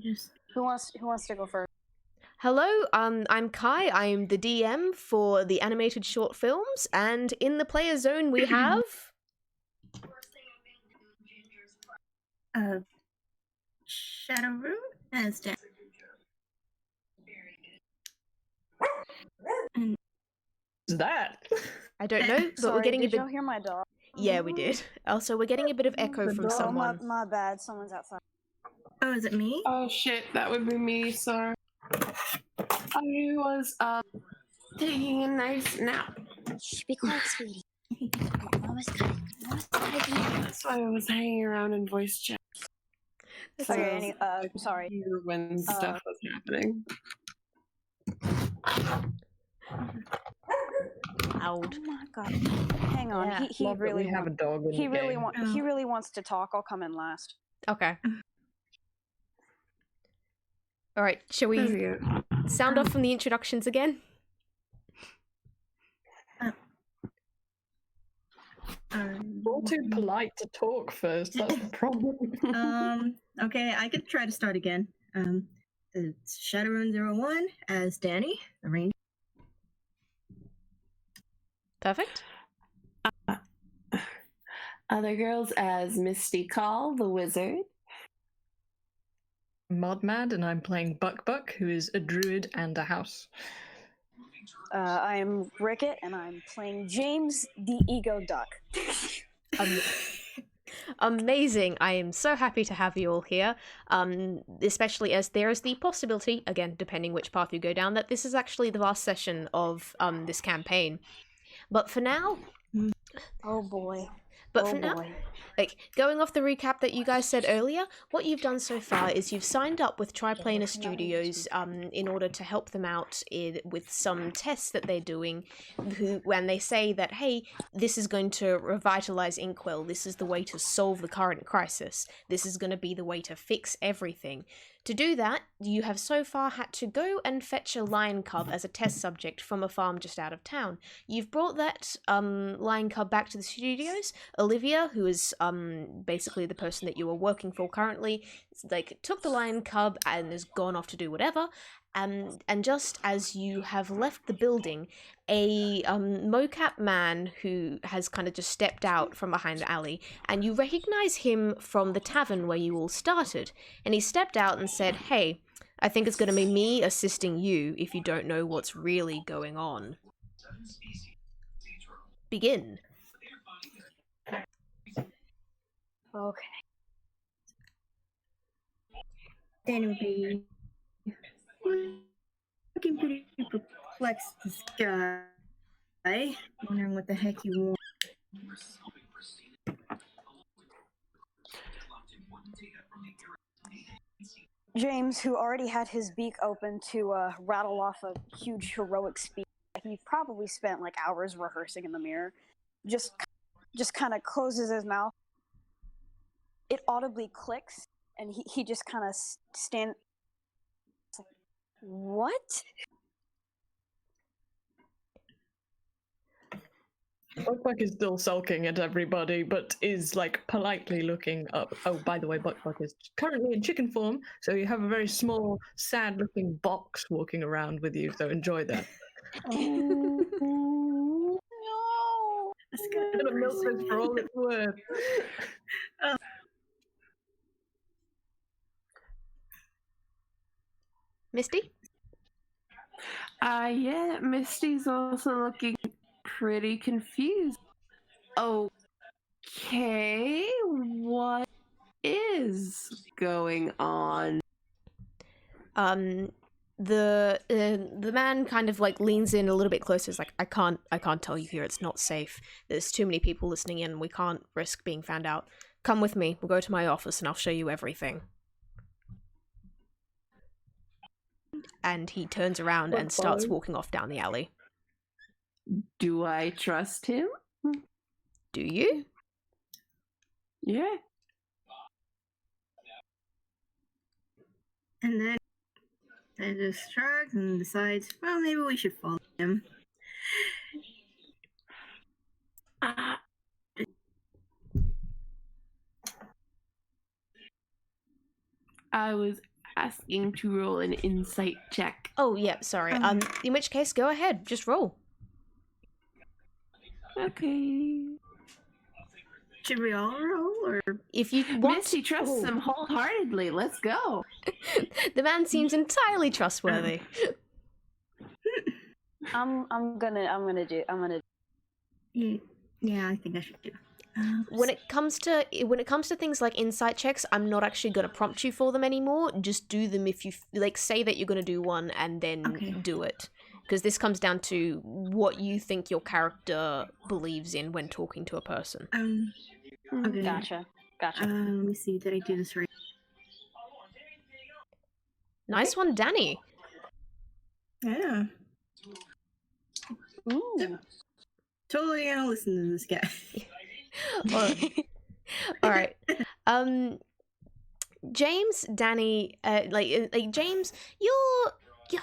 just... Who wants to go first? Hello, I'm Kai. I'm the DM for the animated short films, and in the player zone we have... Shadowroom as Dan. What's that? I don't know, but Sorry, we're getting a did bit... y'all hear my dog? Yeah, we did. Also, we're getting a bit of echo The from dog. someone. My bad, someone's outside. Oh, is it me? Oh shit, that would be me, sorry. I was taking a nice nap. Shh, be quiet, sweetie. Mama's got it. That's why I was hanging around in voice chat. Okay, sorry. Here when stuff was happening. Loud. Oh my god. Hang on. Yeah. He Love that really we have a dog in he the really game. he really wants to talk. I'll come in last. Okay. Alright, shall we There we go. sound off from the introductions again? All too polite to talk first, that's the problem. Okay, I could try to start again. It's Shadowrun 01 as Danny, the ranger. Perfect. Othergirls as Misty Call, the wizard. Modmad, and I'm playing Bukbuk, who is a druid and a house. I am Ricket, and I'm playing James, the ego duck. Amazing. I am so happy to have you all here, especially as there is the possibility, again, depending which path you go down, that this is actually the last session of this campaign. But for now... Oh boy. But for now, like, going off the recap that you guys said earlier, what you've done so far is you've signed up with Triplanar Studios in order to help them out with some tests that they're doing, when they say that, hey, this is going to revitalize Inkwell, this is the way to solve the current crisis, this is going to be the way to fix everything. To do that, you have so far had to go and fetch a lion cub as a test subject from a farm just out of town. You've brought that lion cub back to the studios. Olivia, who is basically the person that you are working for currently, like, took the lion cub and has gone off to do whatever. And just as you have left the building, a mocap man who has kind of just stepped out from behind the alley, and you recognize him from the tavern where you all started. And he stepped out and said, hey, I think it's going to be me assisting you if you don't know what's really going on. Begin. Okay. Danny would be looking pretty perplexed, this guy, wondering what the heck he wants. James, who already had his beak open to rattle off a huge heroic speech, he probably spent like hours rehearsing in the mirror, just kind of closes his mouth. It audibly clicks, and he just kind of stands. What? Bukbuk is still sulking at everybody, but is, like, politely looking up. Oh, by the way, Bukbuk is currently in chicken form, so you have a very small, sad-looking box walking around with you, so enjoy that. No. I'm gonna milk this for all it's worth. Misty? Yeah, Misty's also looking pretty confused. Okay, what is going on? The man kind of like leans in a little bit closer. Is like, I can't tell you here. It's not safe. There's too many people listening in. We can't risk being found out. Come with me. We'll go to my office and I'll show you everything. And he turns around and starts walking off down the alley. Do I trust him? Do you? Yeah. And then I just shrugs and decides, well, maybe we should follow him. I was asking to roll an insight check. Oh, yeah, sorry. In which case, go ahead. Just roll. Okay. Should we all roll, or If you want Misty trusts him wholeheartedly. Let's go. The man seems entirely trustworthy. I'm gonna do. yeah, I think I should do. When it comes to things like insight checks, I'm not actually going to prompt you for them anymore. Just do them if you say that you're going to do one and then do it. Because this comes down to what you think your character believes in when talking to a person. Okay. Gotcha. Let me see. Did I do this right? Nice one, Danny. Yeah. Ooh. Totally gonna listen to this guy. All right. James, Danny, James, you're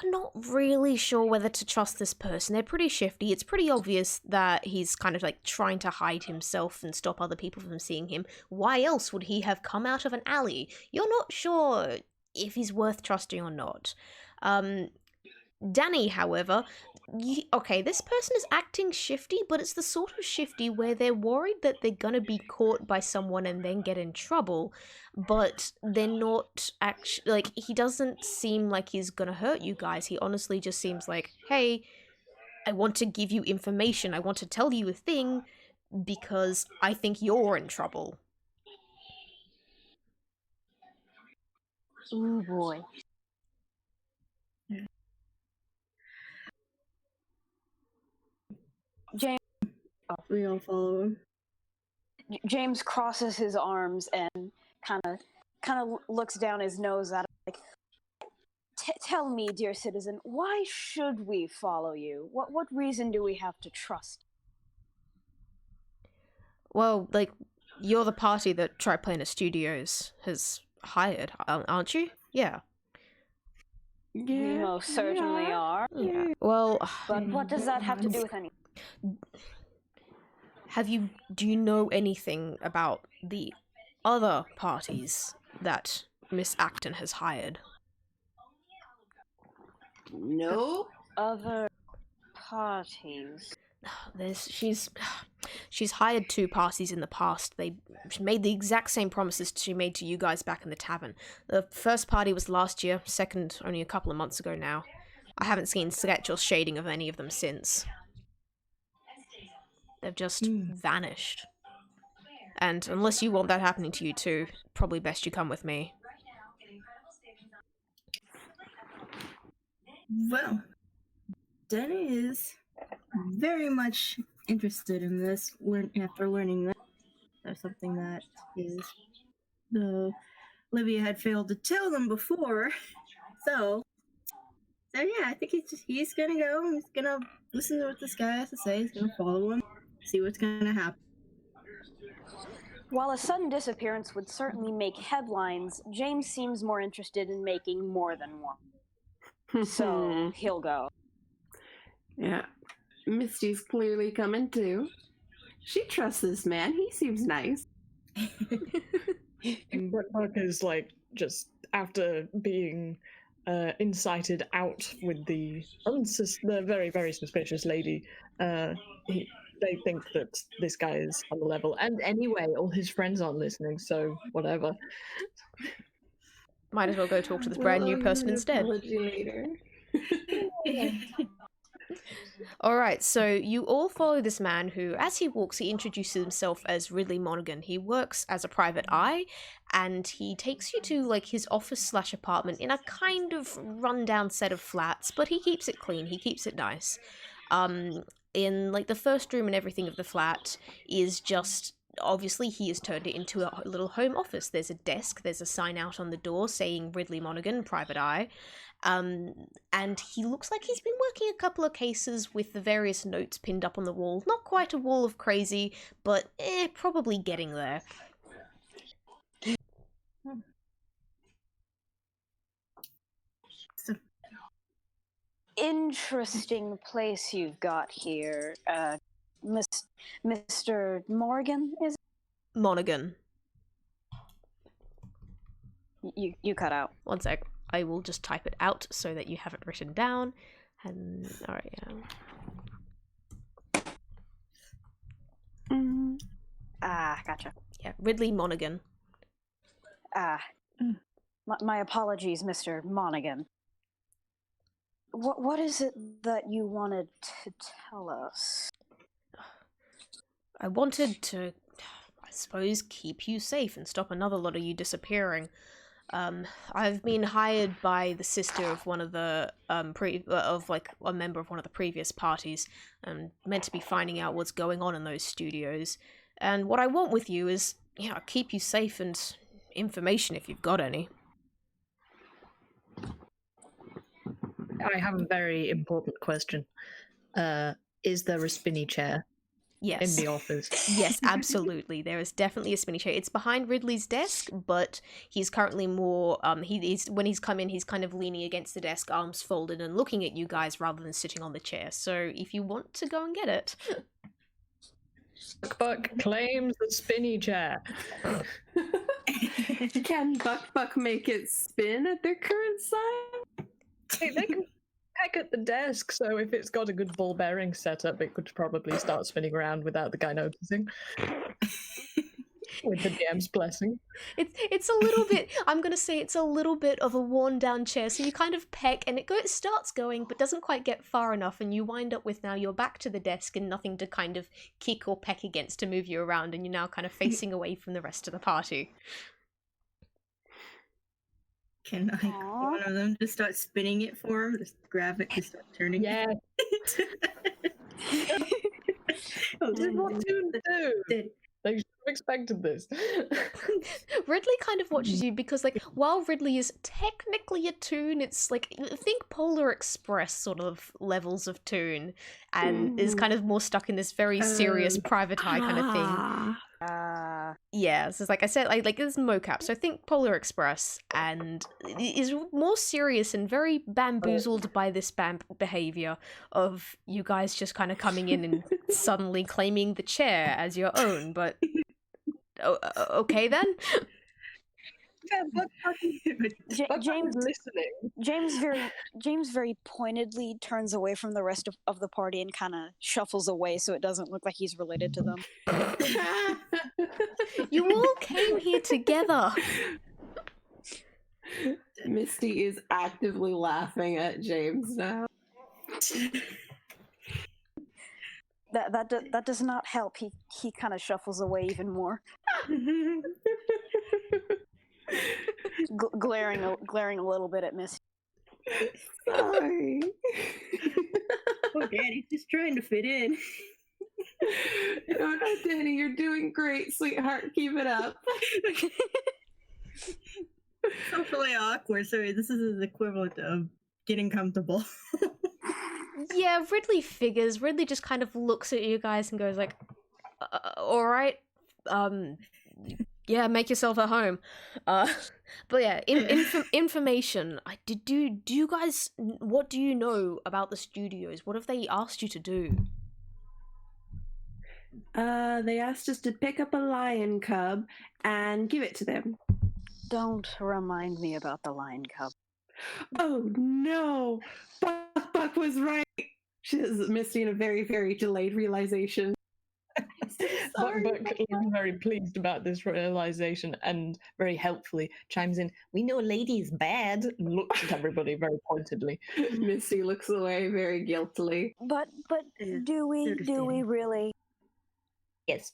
not really sure whether to trust this person. They're pretty shifty. It's pretty obvious that he's kind of like trying to hide himself and stop other people from seeing him. Why else would he have come out of an alley? You're not sure if he's worth trusting or not. Danny, however, this person is acting shifty, but it's the sort of shifty where they're worried that they're gonna be caught by someone and then get in trouble, but they're not actually, like, he doesn't seem like he's gonna hurt you guys. He honestly just seems like, hey, I want to give you information, I want to tell you a thing, because I think you're in trouble. Ooh boy. James. We all follow him. James crosses his arms and kind of looks down his nose at him, like, tell me, dear citizen, why should we follow you? What reason do we have to trust? Well, like, you're the party that Triplanar Studios has hired, aren't you? Yeah. We most certainly are. Yeah. Well, but what does that have to do with anything? Do you know anything about the other parties that Miss Acton has hired? No. Other parties? She's hired 2 parties in the past. She made the exact same promises she made to you guys back in the tavern. The first party was last year, second only a couple of months ago now. I haven't seen sketch or shading of any of them since. They've just vanished. And unless you want that happening to you too, probably best you come with me. Well, Danny is very much interested in this. After learning that there's something that is Livia had failed to tell them before. So yeah, I think he's gonna go. He's gonna listen to what this guy has to say. He's gonna follow him, see what's gonna happen. While a sudden disappearance would certainly make headlines, James seems more interested in making more than one. So he'll go. Yeah. Misty's clearly coming too. She trusts this man. He seems nice. And Bukbuk is like, just after being incited out with the very, very suspicious lady, they think that this guy is on the level. And anyway, all his friends aren't listening, so whatever. Might as well go talk to this brand new person instead. Later. Alright, so you all follow this man who, as he walks, he introduces himself as Ridley Monaghan. He works as a private eye, and he takes you to, like, his office/apartment in a kind of rundown set of flats, but he keeps it clean, he keeps it nice. In, like, the first room and everything of the flat is just... Obviously, he has turned it into a little home office. There's a desk, there's a sign out on the door saying Ridley Monaghan, private eye. And he looks like he's been working a couple of cases with the various notes pinned up on the wall. Not quite a wall of crazy, but probably getting there. Interesting place you've got here, Mr. Morgan, is it? Monaghan. You cut out. One sec. I will just type it out so that you have it written down. And all right, Gotcha. yeah, Ridley Monaghan. My apologies, Mr. Monaghan. What is it that you wanted to tell us? I wanted to, I suppose, keep you safe and stop another lot of you disappearing. I've been hired by the sister of one of the a member of one of the previous parties, and meant to be finding out what's going on in those studios. And what I want with you is, keep you safe and information if you've got any. I have a very important question. Is there a spinny chair Yes. in the office? Yes, absolutely. There is definitely a spinny chair. It's behind Ridley's desk, but he's currently more when he's come in, he's kind of leaning against the desk, arms folded, and looking at you guys rather than sitting on the chair. So if you want to go and get it. Bukbuk claims the spinny chair. Can Bukbuk make it spin at their current size? Hey, they can peck at the desk, so if it's got a good ball bearing setup, it could probably start spinning around without the guy noticing. With the DM's blessing. It's a little bit, I'm going to say it's a little bit of a worn down chair, so you kind of peck and it starts going but doesn't quite get far enough, and you wind up with now you're back to the desk and nothing to kind of kick or peck against to move you around, and you're now kind of facing away from the rest of the party. Can one of them just start spinning it for him? Just grab it and start turning Yeah. it? This is what tunes do. They should have expected this. Ridley kind of watches you because, like, while Ridley is technically a toon, it's like, think Polar Express sort of levels of toon, and is kind of more stuck in this very serious private eye kind of thing. Yeah, so it's like I said, like it's mocap, so think Polar Express, and is more serious and very bamboozled by this behavior of you guys just kind of coming in and suddenly claiming the chair as your own, but okay then. James listening. James very pointedly turns away from the rest of the party and kind of shuffles away so it doesn't look like he's related to them. You all came here together. Misty is actively laughing at James now. That does not help. He kind of shuffles away even more. Glaring a little bit at Misty. Sorry. Poor Daddy's just trying to fit in. No, Danny, you're doing great, sweetheart. Keep it up. Socially awkward. Sorry, this is his equivalent of getting comfortable. Yeah, Ridley figures. Ridley just kind of looks at you guys and goes like, all right, yeah, make yourself at home. But yeah, information. Do you guys, what do you know about the studios? What have they asked you to do? They asked us to pick up a lion cub and give it to them. Don't remind me about the lion cub. Oh no! Bukbuk was right! Says Misty in a very, very delayed realization. Bukbuk is very pleased about this realization and very helpfully chimes in, "We know lady's bad," and looks at everybody very pointedly. Misty looks away very guiltily. But do we really? Yes.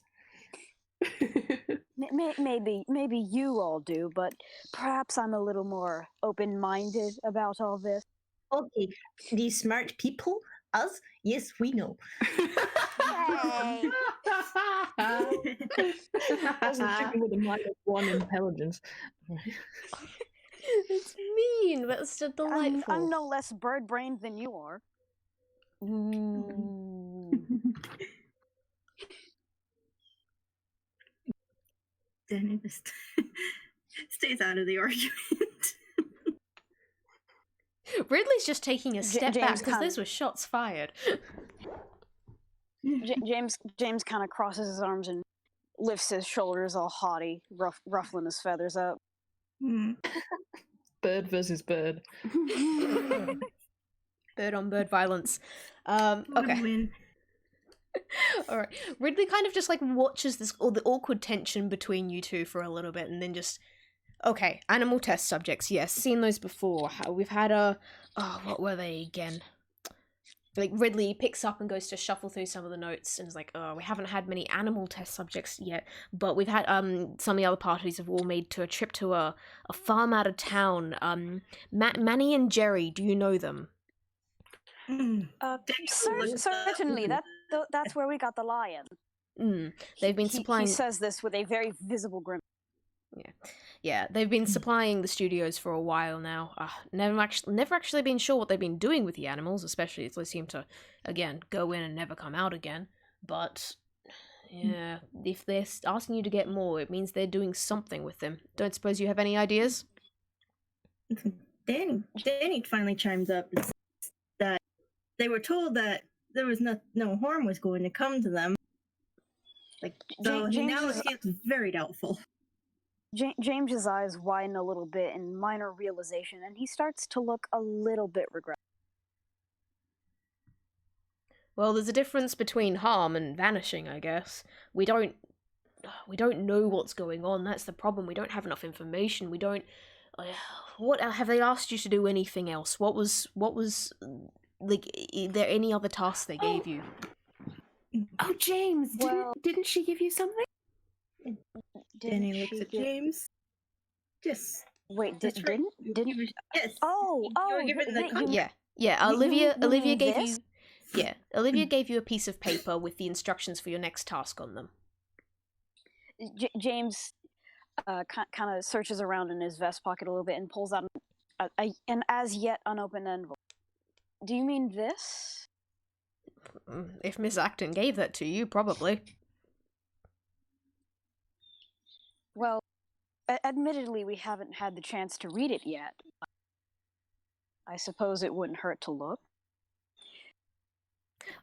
Maybe you all do, but perhaps I'm a little more open-minded about all this. Okay, these smart people, us, yes, we know. Hey. Also chicken with a -1 intelligence. It's mean, but it's still delightful. I'm no less bird-brained than you are. Ooh. Danny just stays out of the argument. Ridley's just taking a step back James because those were shots fired. James kind of crosses his arms and lifts his shoulders all haughty, ruffling his feathers up. Bird versus bird. Bird on bird violence. Okay. Win. All right. Ridley kind of just like watches this all the awkward tension between you two for a little bit, and then just okay. Animal test subjects. Yes, seen those before. We've had what were they again? Like Ridley picks up and goes to shuffle through some of the notes and is like, oh, we haven't had many animal test subjects yet, but we've had some of the other parties have all made to a trip to a farm out of town. Manny and Jerry, do you know them? Certainly. That's where we got the lion. They've been supplying. He says this with a very visible grin. Yeah, they've been supplying the studios for a while now. Never actually been sure what they've been doing with the animals, especially as they seem to, again, go in and never come out again. But yeah, if they're asking you to get more, it means they're doing something with them. Don't suppose you have any ideas? Danny finally chimes up and says that they were told that there was no harm was going to come to them. So now it seems very doubtful. James's eyes widen a little bit in minor realization, and he starts to look a little bit regretful. Well, there's a difference between harm and vanishing, I guess. We don't know what's going on. That's the problem. We don't have enough information. We don't. What have they asked you to do? Anything else? What was like? Is there any other tasks they gave you? Oh, James! Didn't she give you something? Danny looks at James. Just wait. Didn't? Yes. Yeah. Olivia gave this? you. Yeah, Olivia gave you a piece of paper with the instructions for your next task on them. James kind of searches around in his vest pocket a little bit and pulls out an as yet unopened envelope. Do you mean this? If Miss Acton gave that to you, probably. Well, admittedly, we haven't had the chance to read it yet. I suppose it wouldn't hurt to look.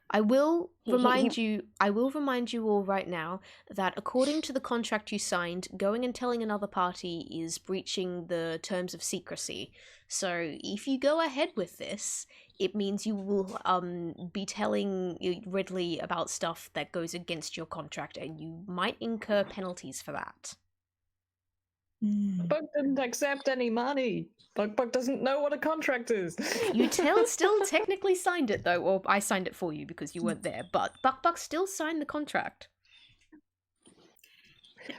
I will remind you all right now that according to the contract you signed, going and telling another party is breaching the terms of secrecy. So if you go ahead with this, it means you will be telling Ridley about stuff that goes against your contract, and you might incur penalties for that. Buck didn't accept any money. Buck doesn't know what a contract is. You still technically signed it though, or I signed it for you because you weren't there, but Buck still signed the contract.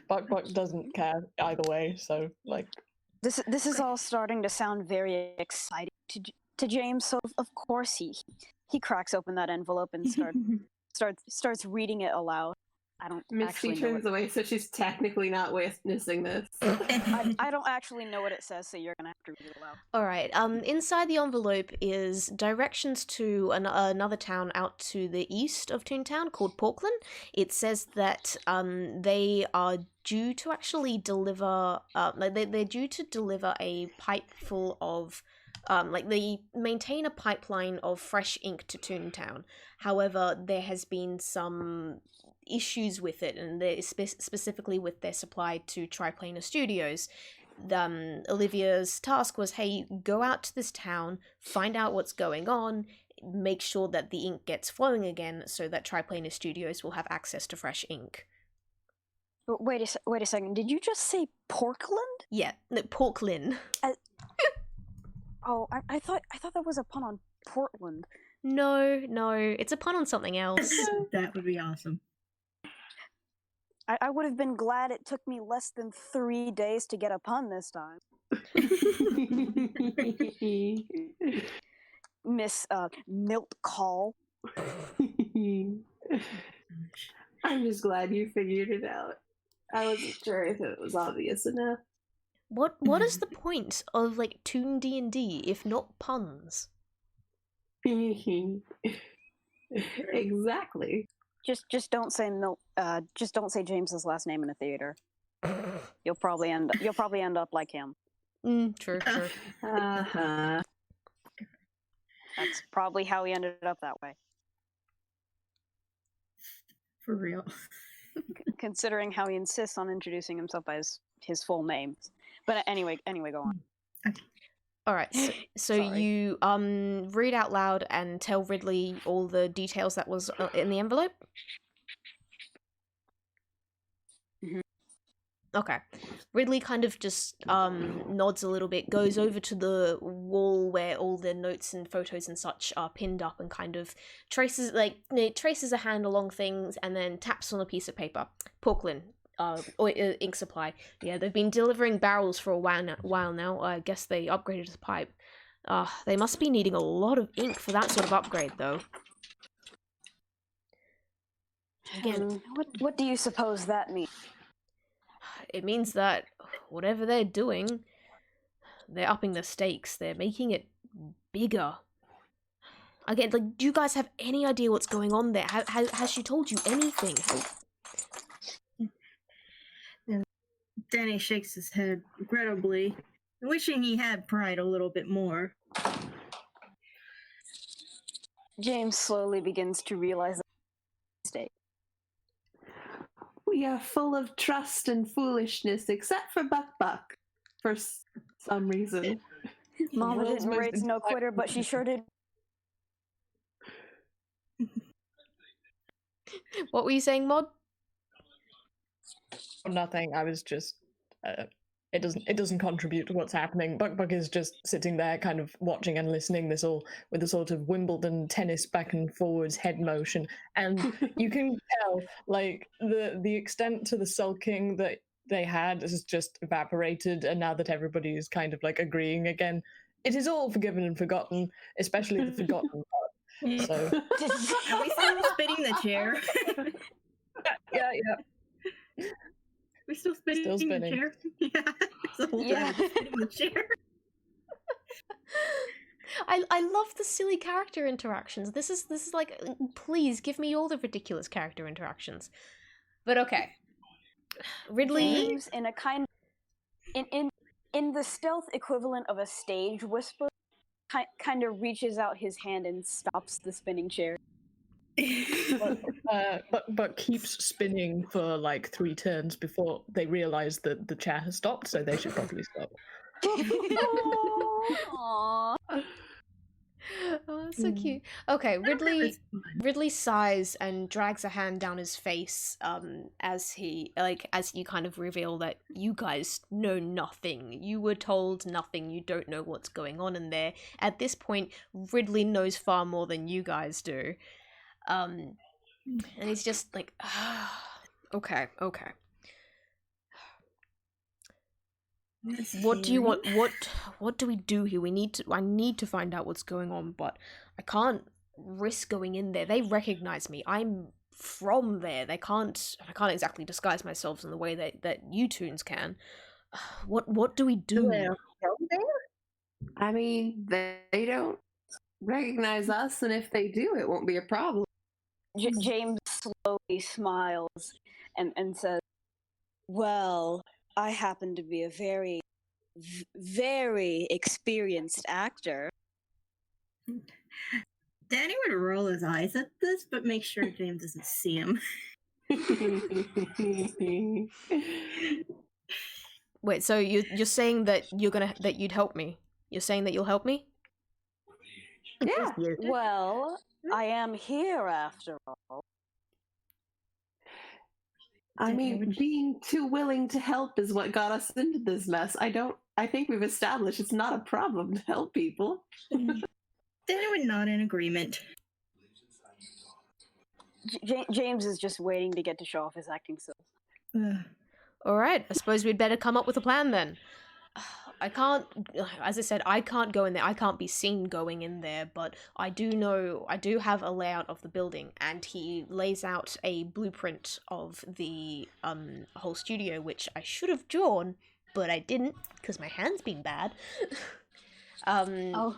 Buck doesn't care either way, so like this is all starting to sound very exciting to James, so of course he cracks open that envelope and starts reading it aloud. I don't Misty turns away, so she's technically not witnessing this. I don't actually know what it says, so you're gonna have to read it aloud. Alright, inside the envelope is directions to another town out to the east of Toontown called Portland. It says that they are due to actually deliver, they're due to deliver a pipe full of they maintain a pipeline of fresh ink to Toontown. However, there has been some issues with it, and specifically with their supply to Triplanar Studios. Olivia's task was, hey, go out to this town, find out what's going on, make sure that the ink gets flowing again so that Triplanar Studios will have access to fresh ink. But wait a second, did you just say Portland? Yeah, no, Portland. I thought that was a pun on Portland. No, it's a pun on something else. That would be awesome. I would have been glad it took me less than 3 days to get a pun this time. Miss Milt Call. I'm just glad you figured it out. I wasn't sure if it was obvious enough. What is the point of like Toon D&D if not puns? Exactly. Just don't say just don't say James's last name in a theater. You'll probably end up like him. True. Uh-huh. That's probably how he ended up that way. For real. Considering how he insists on introducing himself as his full name. But anyway, go on. Okay. All right. So Sorry. you read out loud and tell Ridley all the details that was in the envelope. Mhm. Okay. Ridley kind of just nods a little bit, goes over to the wall where all the notes and photos and such are pinned up, and kind of traces a hand along things, and then taps on a piece of paper. Porkland, ink supply. Yeah, they've been delivering barrels for a while now. I guess they upgraded the pipe. They must be needing a lot of ink for that sort of upgrade, though. Again, What do you suppose that means? it means that whatever they're doing, they're upping the stakes. They're making it bigger. Again, like, do you guys have any idea what's going on there? Has she told you anything? Danny shakes his head regrettably, wishing he had pried a little bit more. James slowly begins to realize the mistake. We are full of trust and foolishness, except for Bukbuk, for some reason. Mama World's didn't most raise no quitter, but she sure did. What were you saying, Mod? Nothing. I was just. It doesn't contribute to what's happening. Bukbuk is just sitting there, kind of watching and listening. This all with a sort of Wimbledon tennis back and forwards head motion, and you can tell like the extent to the sulking that they had has just evaporated, and now that everybody is kind of like agreeing again, it is all forgiven and forgotten, especially the forgotten part. So Are we still spinning the chair? yeah. We still spinning Still the spinning. chair? Yeah. The whole time Yeah. spinning the chair. I love the silly character interactions. This is like, please give me all the ridiculous character interactions. But okay, Ridley. James, in a kind, in the stealth equivalent of a stage whisper, kind of reaches out his hand and stops the spinning chair. But keeps spinning for like 3 turns before they realise that the chair has stopped, so they should probably stop. Aww. Oh, so cute. Okay, Ridley sighs and drags a hand down his face as you kind of reveal that you guys know nothing. You were told nothing. You don't know what's going on in there. At this point, Ridley knows far more than you guys do. And he's just like, okay. What do you want? What do we do here? I need to find out what's going on, but I can't risk going in there. They recognize me. I'm from there. I can't exactly disguise myself in the way that you toons can. What do we do? I mean, they don't recognize us, and if they do, it won't be a problem. James slowly smiles and says, "Well, I happen to be a very, very experienced actor." Danny would roll his eyes at this, but make sure James doesn't see him. Wait, so you're saying that you'd help me? You're saying that you'll help me? Yeah. Well, I am here after all. I mean, being too willing to help is what got us into this mess. I think we've established it's not a problem to help people. Danny would nod in agreement. James is just waiting to get to show off his acting skills. All right, I suppose we'd better come up with a plan then. I can't, as I said, I can't go in there. I can't be seen going in there, but I do have a layout of the building, and he lays out a blueprint of the whole studio, which I should have drawn, but I didn't because my hand's been bad. Oh.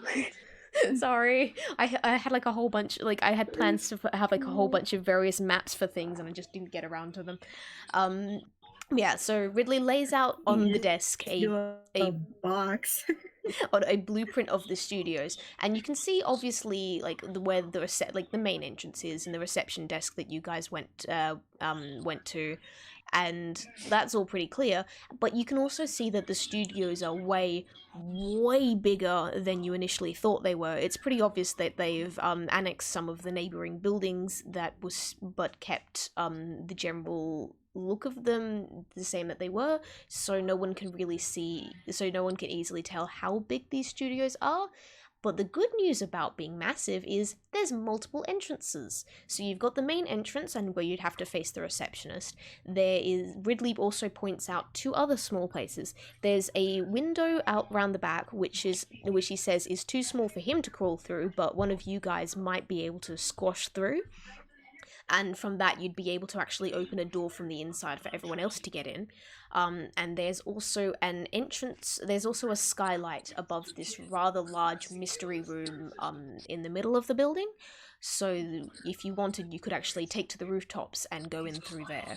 Sorry, I had like a whole bunch, like I had plans to have like a whole bunch of various maps for things, and I just didn't get around to them. Yeah, so Ridley lays out on the desk a box on a blueprint of the studios, and you can see obviously like where the main entrance is and the reception desk that you guys went to, and that's all pretty clear. But you can also see that the studios are way bigger than you initially thought they were. It's pretty obvious that they've annexed some of the neighboring buildings but kept the general look of them the same that they were, so no one can easily tell how big these studios are. But the good news about being massive is there's multiple entrances. So you've got the main entrance and where you'd have to face the receptionist. Ridley also points out 2 other small places. There's a window out round the back, which he says is too small for him to crawl through, but one of you guys might be able to squash through. And from that, you'd be able to actually open a door from the inside for everyone else to get in. And there's also an entrance, there's also a skylight above this rather large mystery room in the middle of the building. So if you wanted, you could actually take to the rooftops and go in through there.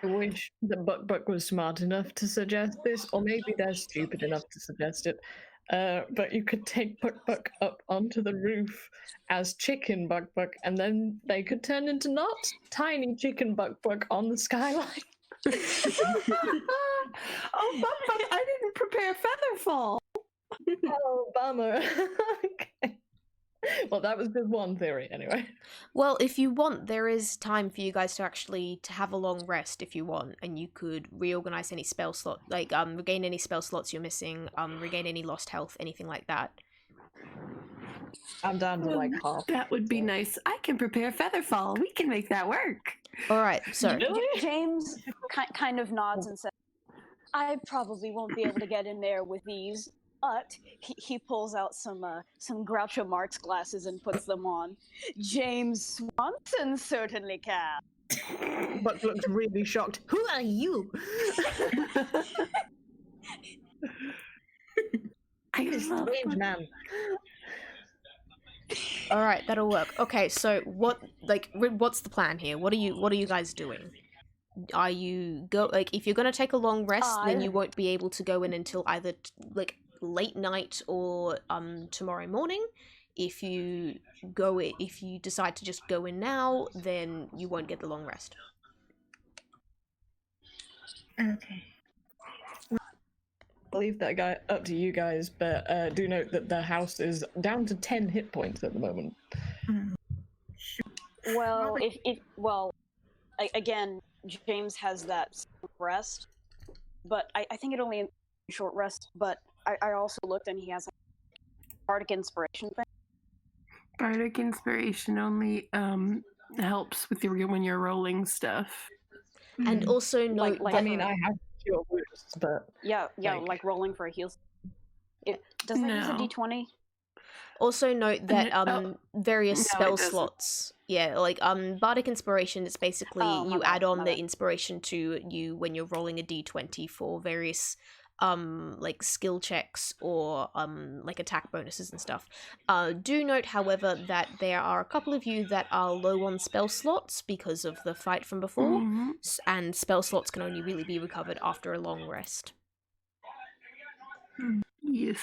I wish that Bukbuk was smart enough to suggest this, or maybe they're stupid enough to suggest it. But you could take Bukbuk up onto the roof as chicken Bukbuk, and then they could turn into not tiny chicken Bukbuk on the skyline. Oh, Bukbuk, I didn't prepare Featherfall. Oh, bummer. Okay. Well, that was just one theory, anyway. Well, if you want, there is time for you guys to have a long rest if you want, and you could reorganize any spell slot, regain any spell slots you're missing, regain any lost health, anything like that. I'm down to like half. That would be nice. I can prepare Featherfall. We can make that work. All right, so James kind of nods and says, I probably won't be able to get in there with these. But he pulls out some Groucho Marx glasses and puts them on. James Swanson certainly can. But looks really shocked. Who are you? I'm a strange man. all right, that'll work. Okay, so what's the plan here? What are you guys doing? Are you if you're gonna take a long rest, then you won't be able to go in until either late night or tomorrow morning. If you decide to just go in now, then you won't get the long rest. Okay. I'll leave that guy up to you guys, but do note that the house is down to 10 hit points at the moment. Well, again, James has that rest, but I think it only short rest, but I also looked and he has a Bardic Inspiration thing. Bardic Inspiration only helps with when you're rolling stuff. And also note like I mean, I have cure wounds, but yeah, like rolling for a heal. Does that use a D20? Also note that various No, spell it doesn't. slots, Bardic Inspiration is basically you add on the inspiration to you when you're rolling a D20 for various skill checks or attack bonuses and stuff. Do note, however, that there are a couple of you that are low on spell slots because of the fight from before, and spell slots can only really be recovered after a long rest. Yes.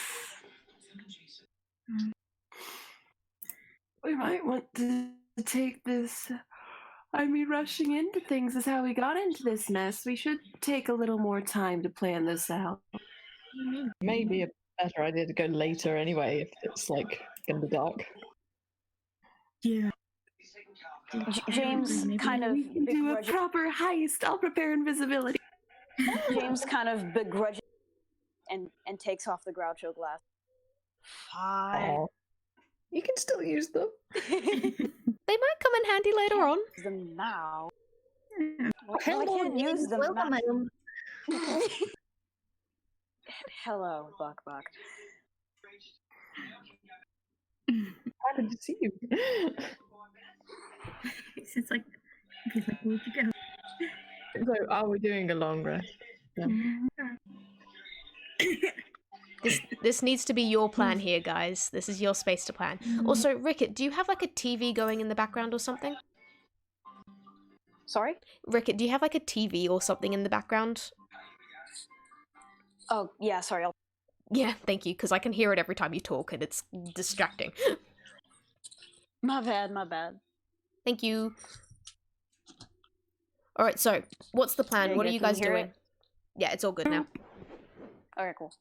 We might want to take this. I mean, rushing into things is how we got into this mess. We should take a little more time to plan this out. maybe a better idea to go later anyway if it's gonna be dark. Yeah. James kind of We can do a proper heist. I'll prepare invisibility. James kind of begrudges and takes off the Groucho glass. Fine. Aw. You can still use them. They might come in handy later on. Use them now. Hello, I can't use them welcome, now. madam. Hello, Bukbuk. How did you see you? It's like, where'd you go? So, are we doing a long rest? Yeah. This needs to be your plan here, guys. This is your space to plan. Also, Ricket, do you have a TV going in the background or something? Sorry? Ricket, do you have a TV or something in the background? Oh, yeah, sorry. Yeah, thank you, because I can hear it every time you talk and it's distracting. My bad. Thank you. All right, so what's the plan? There What are go. you Can guys hear doing? it? Yeah, it's all good now. Okay, cool.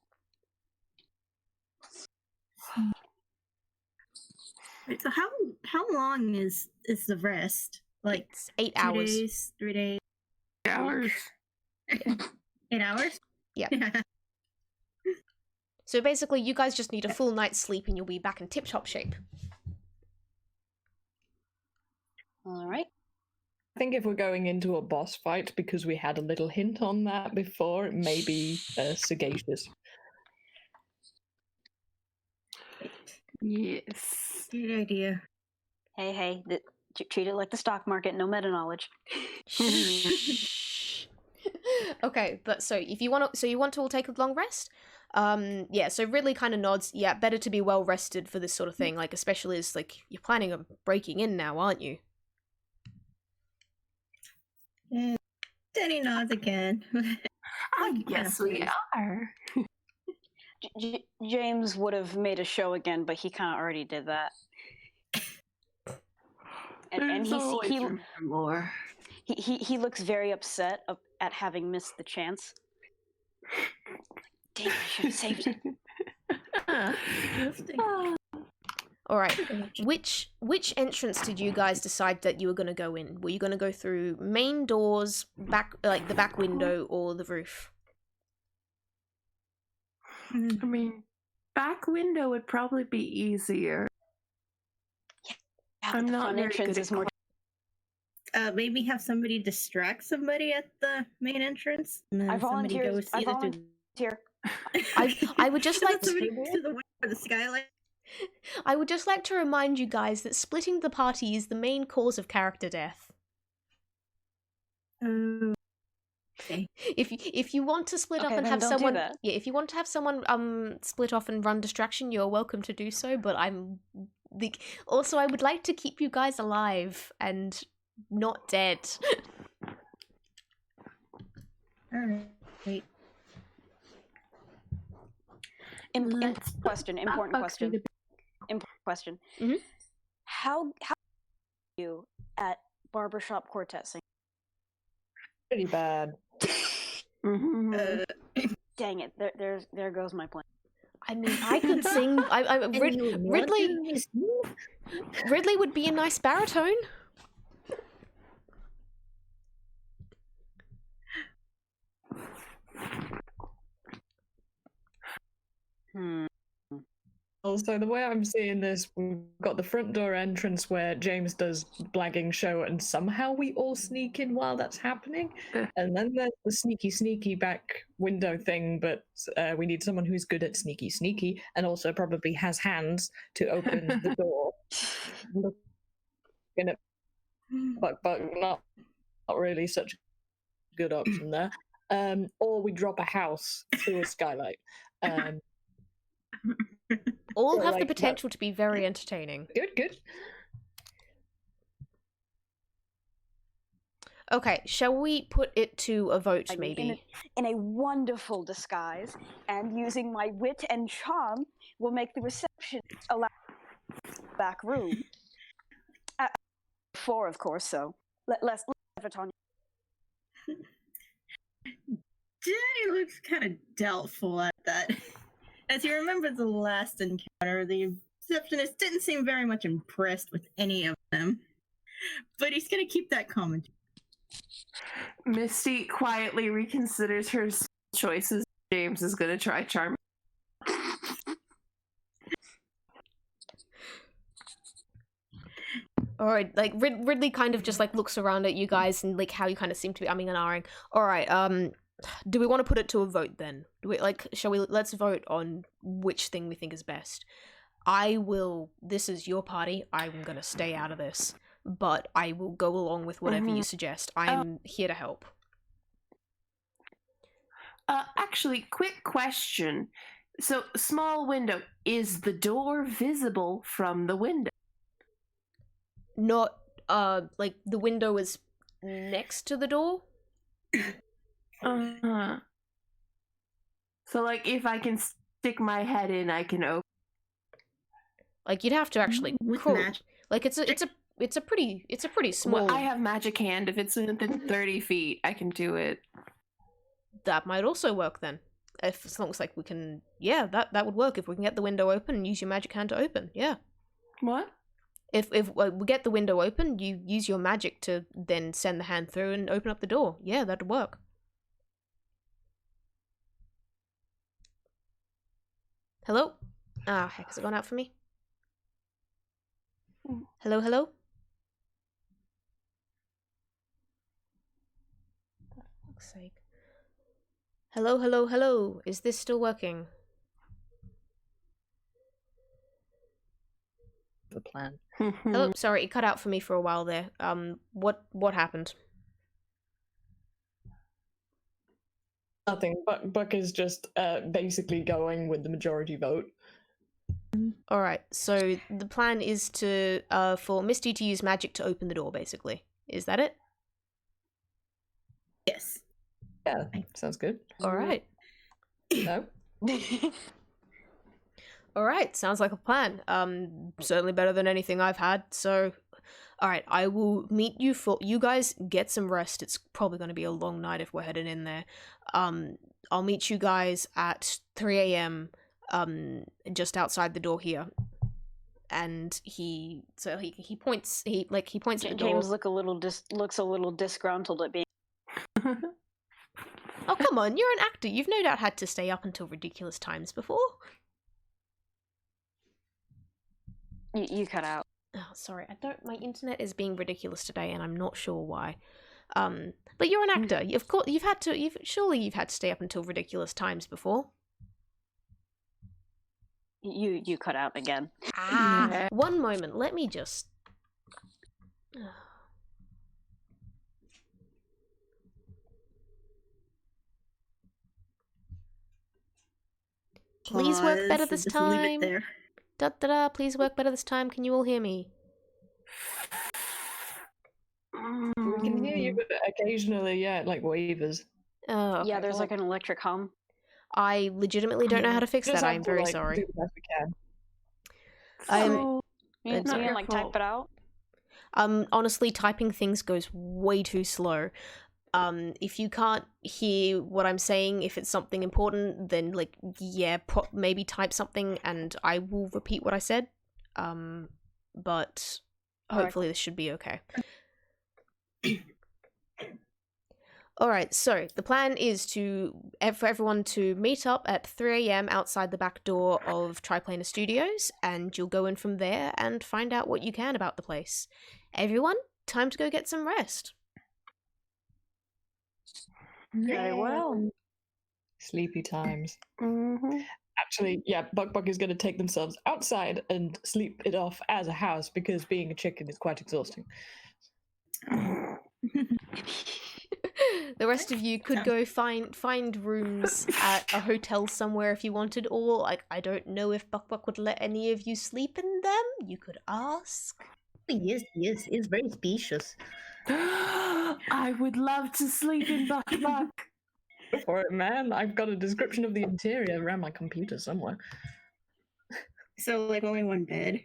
Wait, so how long is the rest? Like It's 8 2 hours. days, 3 days, Hours. 8 hours? Yeah. So basically, you guys just need a full night's sleep and you'll be back in tip-top shape. All right. I think if we're going into a boss fight, because we had a little hint on that before, it may be sagacious. Yes. Good idea. Hey, treat it like the stock market. No meta knowledge. Okay, but so if you want to, so you want to all take a long rest? Yeah, so Ridley kind of nods. Yeah, better to be well rested for this sort of thing, like especially as like you're planning on breaking in now, aren't you? And Denny nods again. I guess we are. James would have made a show again, but he kind of already did that. And more. he looks very upset at having missed the chance. Damn, I should have saved it. All right. Which entrance did you guys decide that you were going to go in? Were you going to go through main doors, back like the back window, or the roof? I mean, back window would probably be easier. I'm not very good at more. Maybe have somebody distract somebody at the main entrance. And then I volunteer. I would just like to to the window or the skylight. I would just like to remind you guys that splitting the party is the main cause of character death. Okay. If you want to split up and have someone, if you want to have someone split off and run distraction, you're welcome to do so. But also I would like to keep you guys alive and not dead. All right. Wait. Important question. Mhm. How are you at barbershop quartet? Pretty bad. Dang it! There goes my plan. I mean, I could sing. Ridley would be a nice baritone. Also, the way I'm seeing this, we've got the front door entrance where James does blagging show, and somehow we all sneak in while that's happening. And then there's the sneaky back window thing, but we need someone who's good at sneaky, and also probably has hands to open the door. But not really such a good option there. Or we drop a house through a skylight. All have the potential to be very entertaining. Good. Okay, shall we put it to a vote, maybe? In a wonderful disguise, and using my wit and charm, will make the reception allow back room. 4, of course. So let's have it on. Jenny looks kind of doubtful at that. As you remember the last encounter, the receptionist didn't seem very much impressed with any of them. But he's going to keep that comment. Misty quietly reconsiders her choices. James is going to try charming. Alright, like, Ridley kind of just, like, looks around at you guys and, like, how you kind of seem to be umming and ahhing. Alright, do we want to put it to a vote then? Let's vote on which thing we think is best. This is your party, I'm gonna stay out of this, but I will go along with whatever you suggest. I'm here to help. Actually, quick question. So, small window, is the door visible from the window? Not, like, the window is next to the door? So, like, if I can stick my head in, I can open. Like, you'd have to actually crawl. Like, it's it's a pretty small. Well, I have magic hand. If it's within 30 feet, I can do it. That might also work then. If as long as we can, yeah, that would work if we can get the window open and use your magic hand to open. Yeah. What? If we get the window open, you use your magic to then send the hand through and open up the door. Yeah, that'd work. Hello? Ah, heck, has it gone out for me? Hello, hello? For fuck's sake. Hello, hello, hello. Is this still working? The plan. Hello, sorry, it cut out for me for a while there. What happened? Nothing. Buck is just basically going with the majority vote. Alright, so the plan is to for Misty to use magic to open the door, basically. Is that it? Yes. Yeah, sounds good. Alright. No? Alright, sounds like a plan. Certainly better than anything I've had, so... Alright, I will meet you for... You guys get some rest. It's probably going to be a long night if we're heading in there. I'll meet you guys at 3 a.m. Just outside the door here. And he points at the door. James looks a little disgruntled at being. Oh, come on, you're an actor. You've no doubt had to stay up until ridiculous times before. You cut out. Oh, sorry. My internet is being ridiculous today, and I'm not sure why. But you're an actor. Of course, surely you've had to stay up until ridiculous times before. You cut out again. Ah, one moment. Let me just. Please work better this Just leave it time. there. Da da da. Please work better this time. Can you all hear me? We can hear you, but occasionally, yeah, it wavers. Oh, okay. Yeah, there's Well, an electric hum. I legitimately don't know how to fix Just that. have I'm to, very do sorry. the best we can. I'm- You It's not can your type fault. it out. Honestly, typing things goes way too slow. If you can't hear what I'm saying, if it's something important, then maybe type something and I will repeat what I said. But Alright. hopefully this should be okay. Alright, so the plan is for everyone to meet up at 3 a.m. outside the back door of Triplanar Studios, and you'll go in from there and find out what you can about the place. Everyone, time to go get some rest. Very well. Sleepy times. Mm-hmm. Actually, yeah, Buck is going to take themselves outside and sleep it off as a house because being a chicken is quite exhausting. The rest of you could go find rooms at a hotel somewhere if you wanted, or I don't know if Bukbuk would let any of you sleep in them. You could ask. Yes, it's very spacious. I would love to sleep in Bukbuk. Go for it, man. I've got a description of the interior around my computer somewhere. So, only one bed.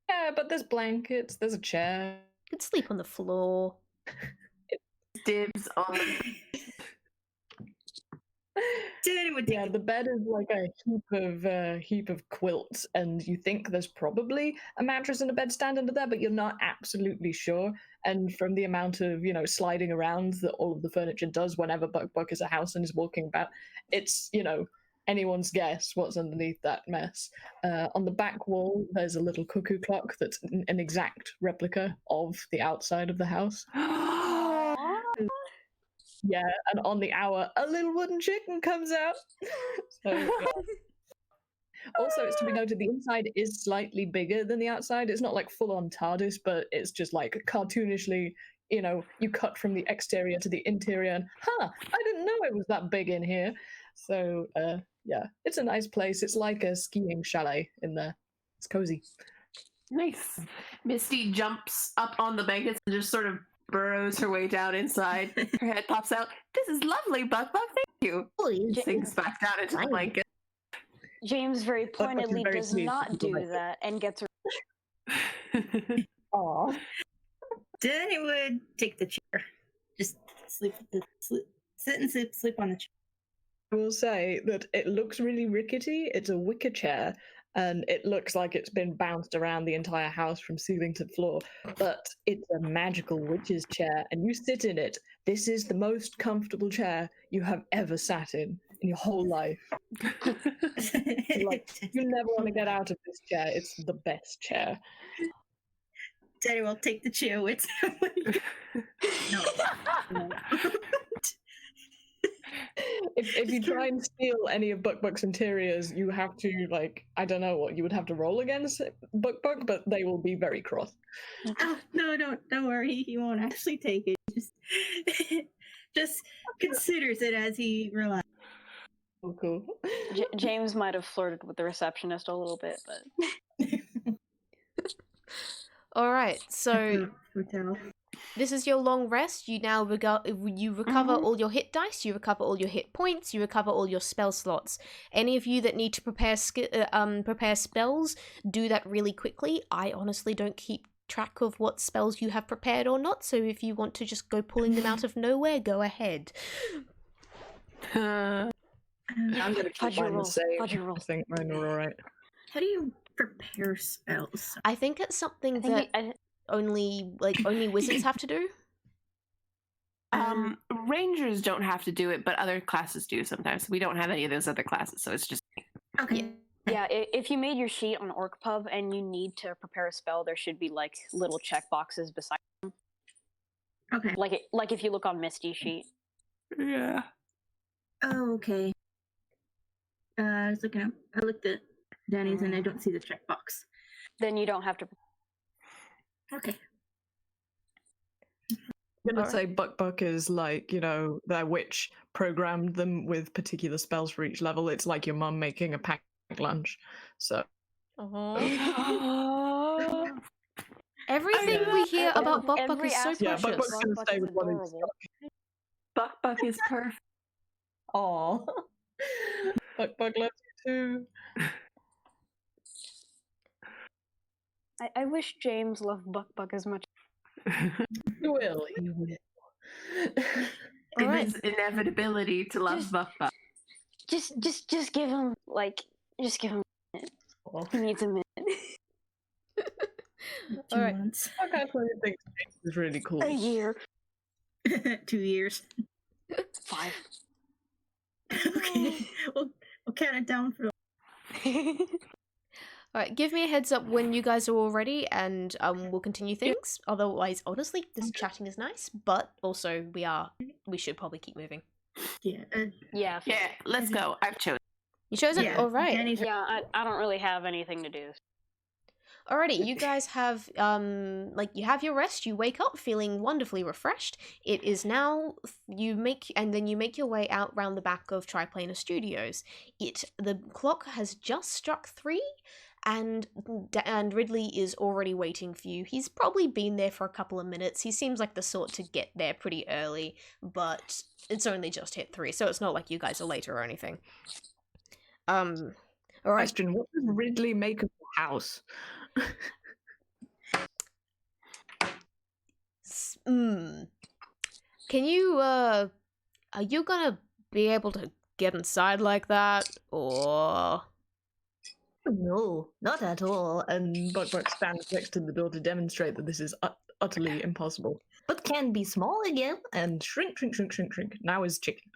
Yeah, but there's blankets, there's a chair. You could sleep on the floor. Dibs on. Yeah, the bed is like a heap of quilts, and you think there's probably a mattress and a bedstand under there, but you're not absolutely sure. And from the amount of sliding around that all of the furniture does whenever Buck is a house and is walking about, it's anyone's guess what's underneath that mess. On the back wall, there's a little cuckoo clock that's an exact replica of the outside of the house. Yeah, and on the hour, a little wooden chicken comes out. So, yeah. Also, it's to be noted, the inside is slightly bigger than the outside. It's not like full-on TARDIS, but it's just like cartoonishly, you cut from the exterior to the interior, and I didn't know it was that big in here. So, yeah, it's a nice place. It's like a skiing chalet in there. It's cozy. Nice. Misty jumps up on the blankets and just sort of burrows her way down inside. Her head pops out. This is lovely, Bukbuk. Thank you. Oh, yes. Sinks back down into the Fine. blanket. James very Bukbuk is pointedly very does pleased not with the do blanket. that and gets Aw. Danny would take the chair. Just sit and sleep on the chair. I will say that it looks really rickety. It's a wicker chair, and it looks like it's been bounced around the entire house from ceiling to floor. But it's a magical witch's chair, and you sit in it. This is the most comfortable chair you have ever sat in your whole life. Like, you never want to get out of this chair. It's the best chair. Danny will take the chair with him. No. If you try and steal any of Bukbuk's interiors, you have to, like, I don't know what, you would have to roll against Bukbuk, but they will be very cross. Oh, no, don't worry. He won't actually take it. Just considers it as he relies. Oh, cool. James might have flirted with the receptionist a little bit, but All right, so Hotel. this is your long rest. You now you recover all your hit dice, you recover all your hit points, you recover all your spell slots. Any of you that need to prepare spells, do that really quickly. I honestly don't keep track of what spells you have prepared or not, so if you want to just go pulling them out of nowhere, go ahead. I'm gonna keep mine the same. I think mine are alright. How do you prepare spells? I think it's something that only wizards have to do. Rangers don't have to do it, but other classes do sometimes. We don't have any of those other classes, so it's just Okay. yeah, if you made your sheet on OrcPub and you need to prepare a spell, there should be like little check boxes beside them. Okay. Like if you look on Misty's sheet. yeah. Oh, okay. I was looking up. I looked at Danny's and I don't see the checkbox. Then you don't have to. Okay. I'm gonna say Bukbuk is like, you know, their witch programmed them with particular spells for each level. It's like your mum making a packed lunch. So Everything we hear about Bukbuk is so yeah, precious. Bukbuk's gonna stay with one of Bukbuk is perfect. Aw. Bukbuk loves you too. I wish James loved Bukbuk as much. He will. It is inevitability to love Bukbuk. Just give him just give him a minute. He needs a minute. 2 Alright. months. Bukbuk actually thinks James is really cool. A year. 2 years. 5. Okay. We'll count it down for. Alright, give me a heads up when you guys are all ready, and we'll continue things. Otherwise, honestly, this chatting is nice, but also we should probably keep moving. Yeah. Yeah. Yeah, let's go. I've chosen. You chosen? Yeah, Alright. Danny's Yeah, I don't really have anything to do. Alrighty, you guys have you have your rest, you wake up feeling wonderfully refreshed. It is now you make your way out round the back of Triplanar Studios. The clock has just struck 3 and Ridley is already waiting for you. He's probably been there for a couple of minutes. He seems like the sort to get there pretty early, but it's only just hit 3, so it's not like you guys are late or anything. Alright. Question, what does Ridley make of the house? Can you, are you gonna be able to get inside like that, or...? No, not at all. And Bukbuk stands next to the door to demonstrate that this is utterly impossible. But can be small again. And shrink. Now is chicken.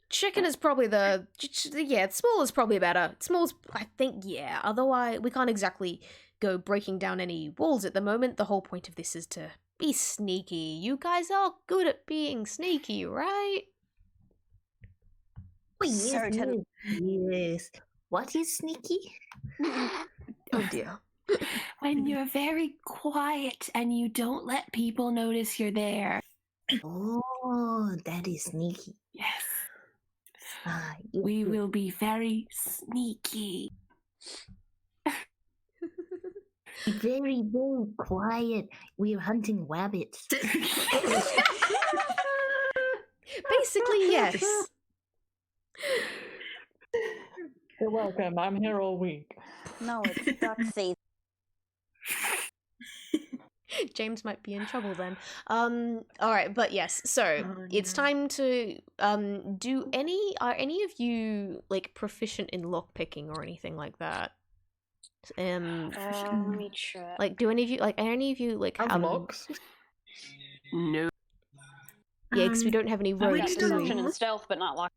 Chicken is probably small is probably better. Small's, I think, yeah. Otherwise, we can't exactly go breaking down any walls at the moment. The whole point of this is to be sneaky. You guys are good at being sneaky, right? Oh, yes, Certain. yes. What is sneaky? Oh dear. When you're very quiet and you don't let people notice you're there. Oh, that is sneaky. Yes. Ah, yes, We yes. will be very sneaky. Very, very quiet. We're hunting rabbits. Basically, yes. You're welcome. I'm here all week. No, it's duck season. James might be in trouble then. Alright, but yes, so it's time to are any of you like proficient in lockpicking or anything like that? Let me check. Like are any of you like Have locks? No. Yeah, because we don't have any I've rogues, got do perception we? and stealth, but not lock.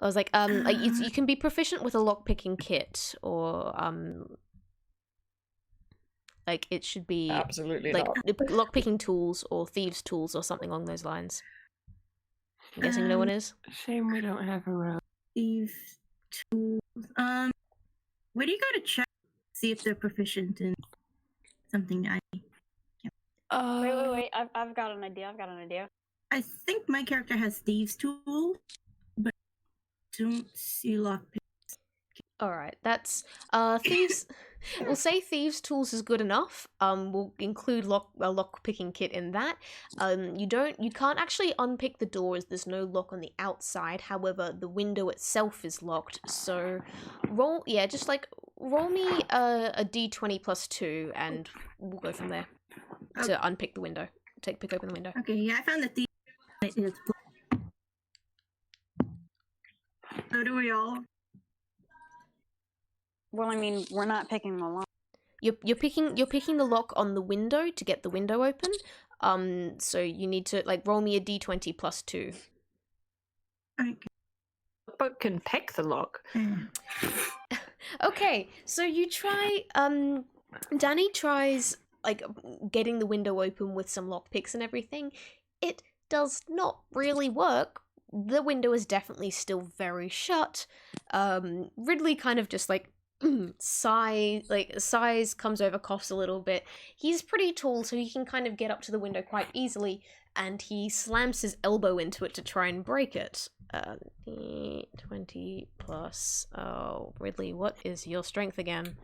I was like you can be proficient with a lockpicking kit, or like it should be Absolutely like not. lockpicking tools or thieves' tools or something along those lines. I'm guessing no one is. Shame we don't have a road. Thieves tools. Where do you go to check? See if they're proficient in something. Wait. I've got an idea. I think my character has thieves tools, but don't see lockpick. Alright, that's thieves. We'll say thieves' tools is good enough. We'll include a lock-picking kit in that. You can't actually unpick the doors. There's no lock on the outside. However, the window itself is locked. So roll me a d20 plus 2, and we'll go from there to unpick the window. Pick open the window. Okay, yeah, I found the thief. So do we all. Well, I mean, we're not picking the lock. You're picking the lock on the window to get the window open. So you need to like roll me a d20 plus 2. Okay. But can pick the lock. Okay, so you try. Danny tries like getting the window open with some lockpicks and everything. It does not really work. The window is definitely still very shut. Ridley kind of just like sighs, comes over, coughs a little bit. He's pretty tall, so he can kind of get up to the window quite easily, and he slams his elbow into it to try and break it. 20 plus. Oh, Ridley, what is your strength again?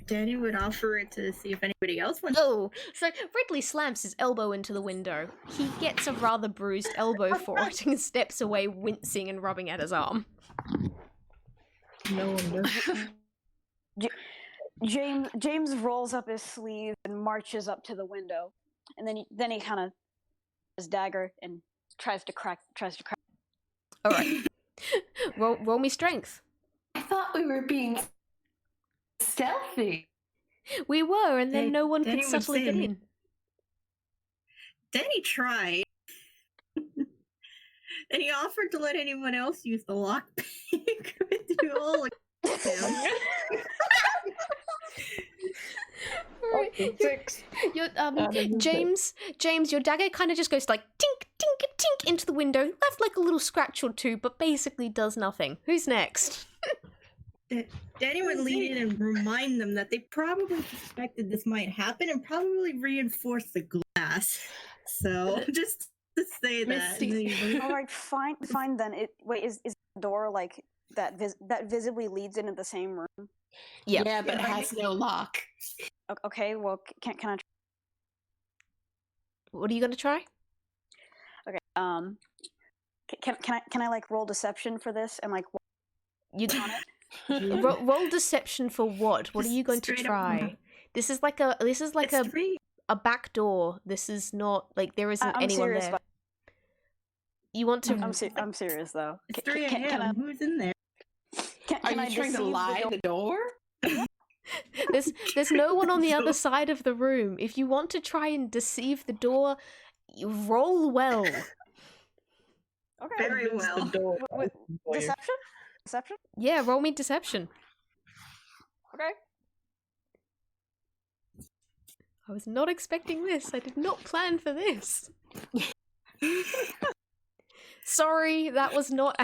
Danny would offer it to see if anybody else wants. Oh, so Ridley slams his elbow into the window. He gets a rather bruised elbow for it and steps away, wincing and rubbing at his arm. No wonder. James rolls up his sleeve and marches up to the window, and then he kind of his dagger and tries to crack. All right, roll me strength. I thought we were being stealthy. We were, and then Hey, no one Danny could would subtly say get me. in. Danny tried. And he offered to let anyone else use the lockpick with you all. Right. Six. James, your dagger kind of just goes like tink, tink, tink into the window, left like a little scratch or two, but basically does nothing. Who's next? Danny would lean in and remind them that they probably suspected this might happen and probably reinforce the glass. So just to say that. All right, fine then. Is the door like that visibly leads into the same room? Yeah. Yeah, but it has no lock. Okay, well, can I? What are you gonna try? Okay, can I like roll deception for this and like You on it? roll deception for what? What are you going to Straight up try? no. This is like a back door. This is not like there isn't I'm anyone serious, there. but You want to? I'm serious though. It's 3 a.m. Who's in there? Are you trying to lie the door? There's no one on the other side of the room. If you want to try and deceive the door, you roll well. Okay. Very well. The door With for you. deception? Deception? Yeah, roll me deception. Okay. I was not expecting this. I did not plan for this. Sorry, that was not.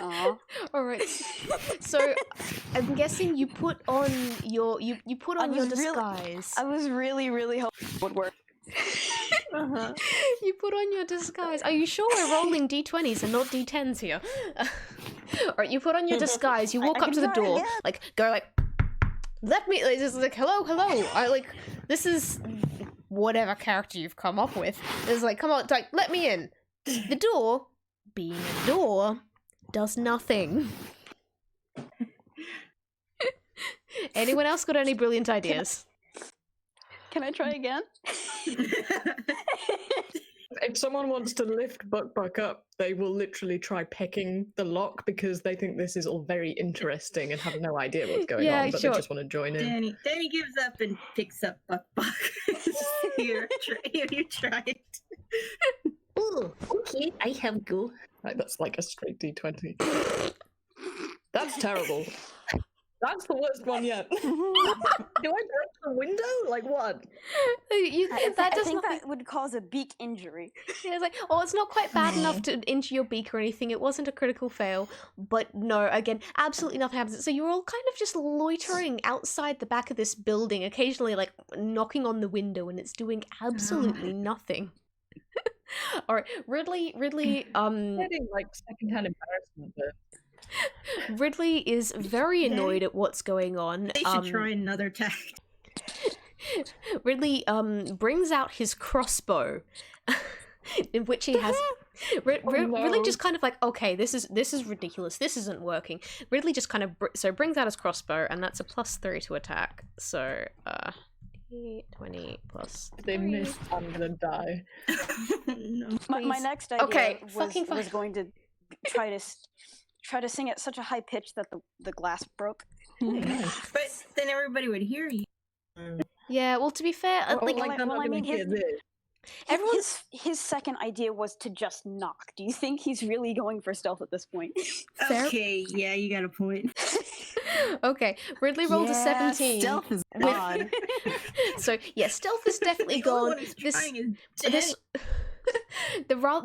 Aw. All right. So, I'm guessing you put on your your disguise. I was really hoping it would work. You put on your disguise. Are you sure we're rolling d20s and not d10s here? Alright, you put on your disguise, you walk I up to the can try door, again. like, go like, let me, like, just like, hello, I like, this is whatever character you've come up with. It's like, come on, like, let me in. The door, being a door, does nothing. Anyone else got any brilliant ideas? Can I try again? If someone wants to lift Bukbuk up, they will literally try pecking the lock because they think this is all very interesting and have no idea what's going Yeah, on, but sure. they just want to join in. Danny gives up and picks up Bukbuk. Here, you try it. Oh, okay, I have go. Right, that's like a straight D20. That's terrible. That's the worst one yet. Do I break the window? Like what? That I does think not. that would cause a beak injury. Yeah, it's like, oh, it's not quite bad enough to injure your beak or anything. It wasn't a critical fail, but no, again, absolutely nothing happens. So you're all kind of just loitering outside the back of this building, occasionally like knocking on the window, and it's doing absolutely nothing. All right, Ridley, Getting like secondhand embarrassment there. Ridley is very annoyed at what's going on. They should try another tactic. Ridley brings out his crossbow, in which he has. Ridley just kind of like, okay, this is ridiculous. This isn't working. Ridley just kind of brings out his crossbow, and that's a +3 to attack. So 20 plus. If they miss, I'm gonna die. No. My next idea was fine. going to try to sing at such a high pitch that the glass broke. But then everybody would hear you. Yeah, well, to be fair, His second idea was to just knock. Do you think he's really going for stealth at this point? Fair. Okay, yeah, you got a point. Okay, Ridley rolled a 17. Stealth is gone. So yeah, stealth is definitely The only gone. one who's trying is Danny.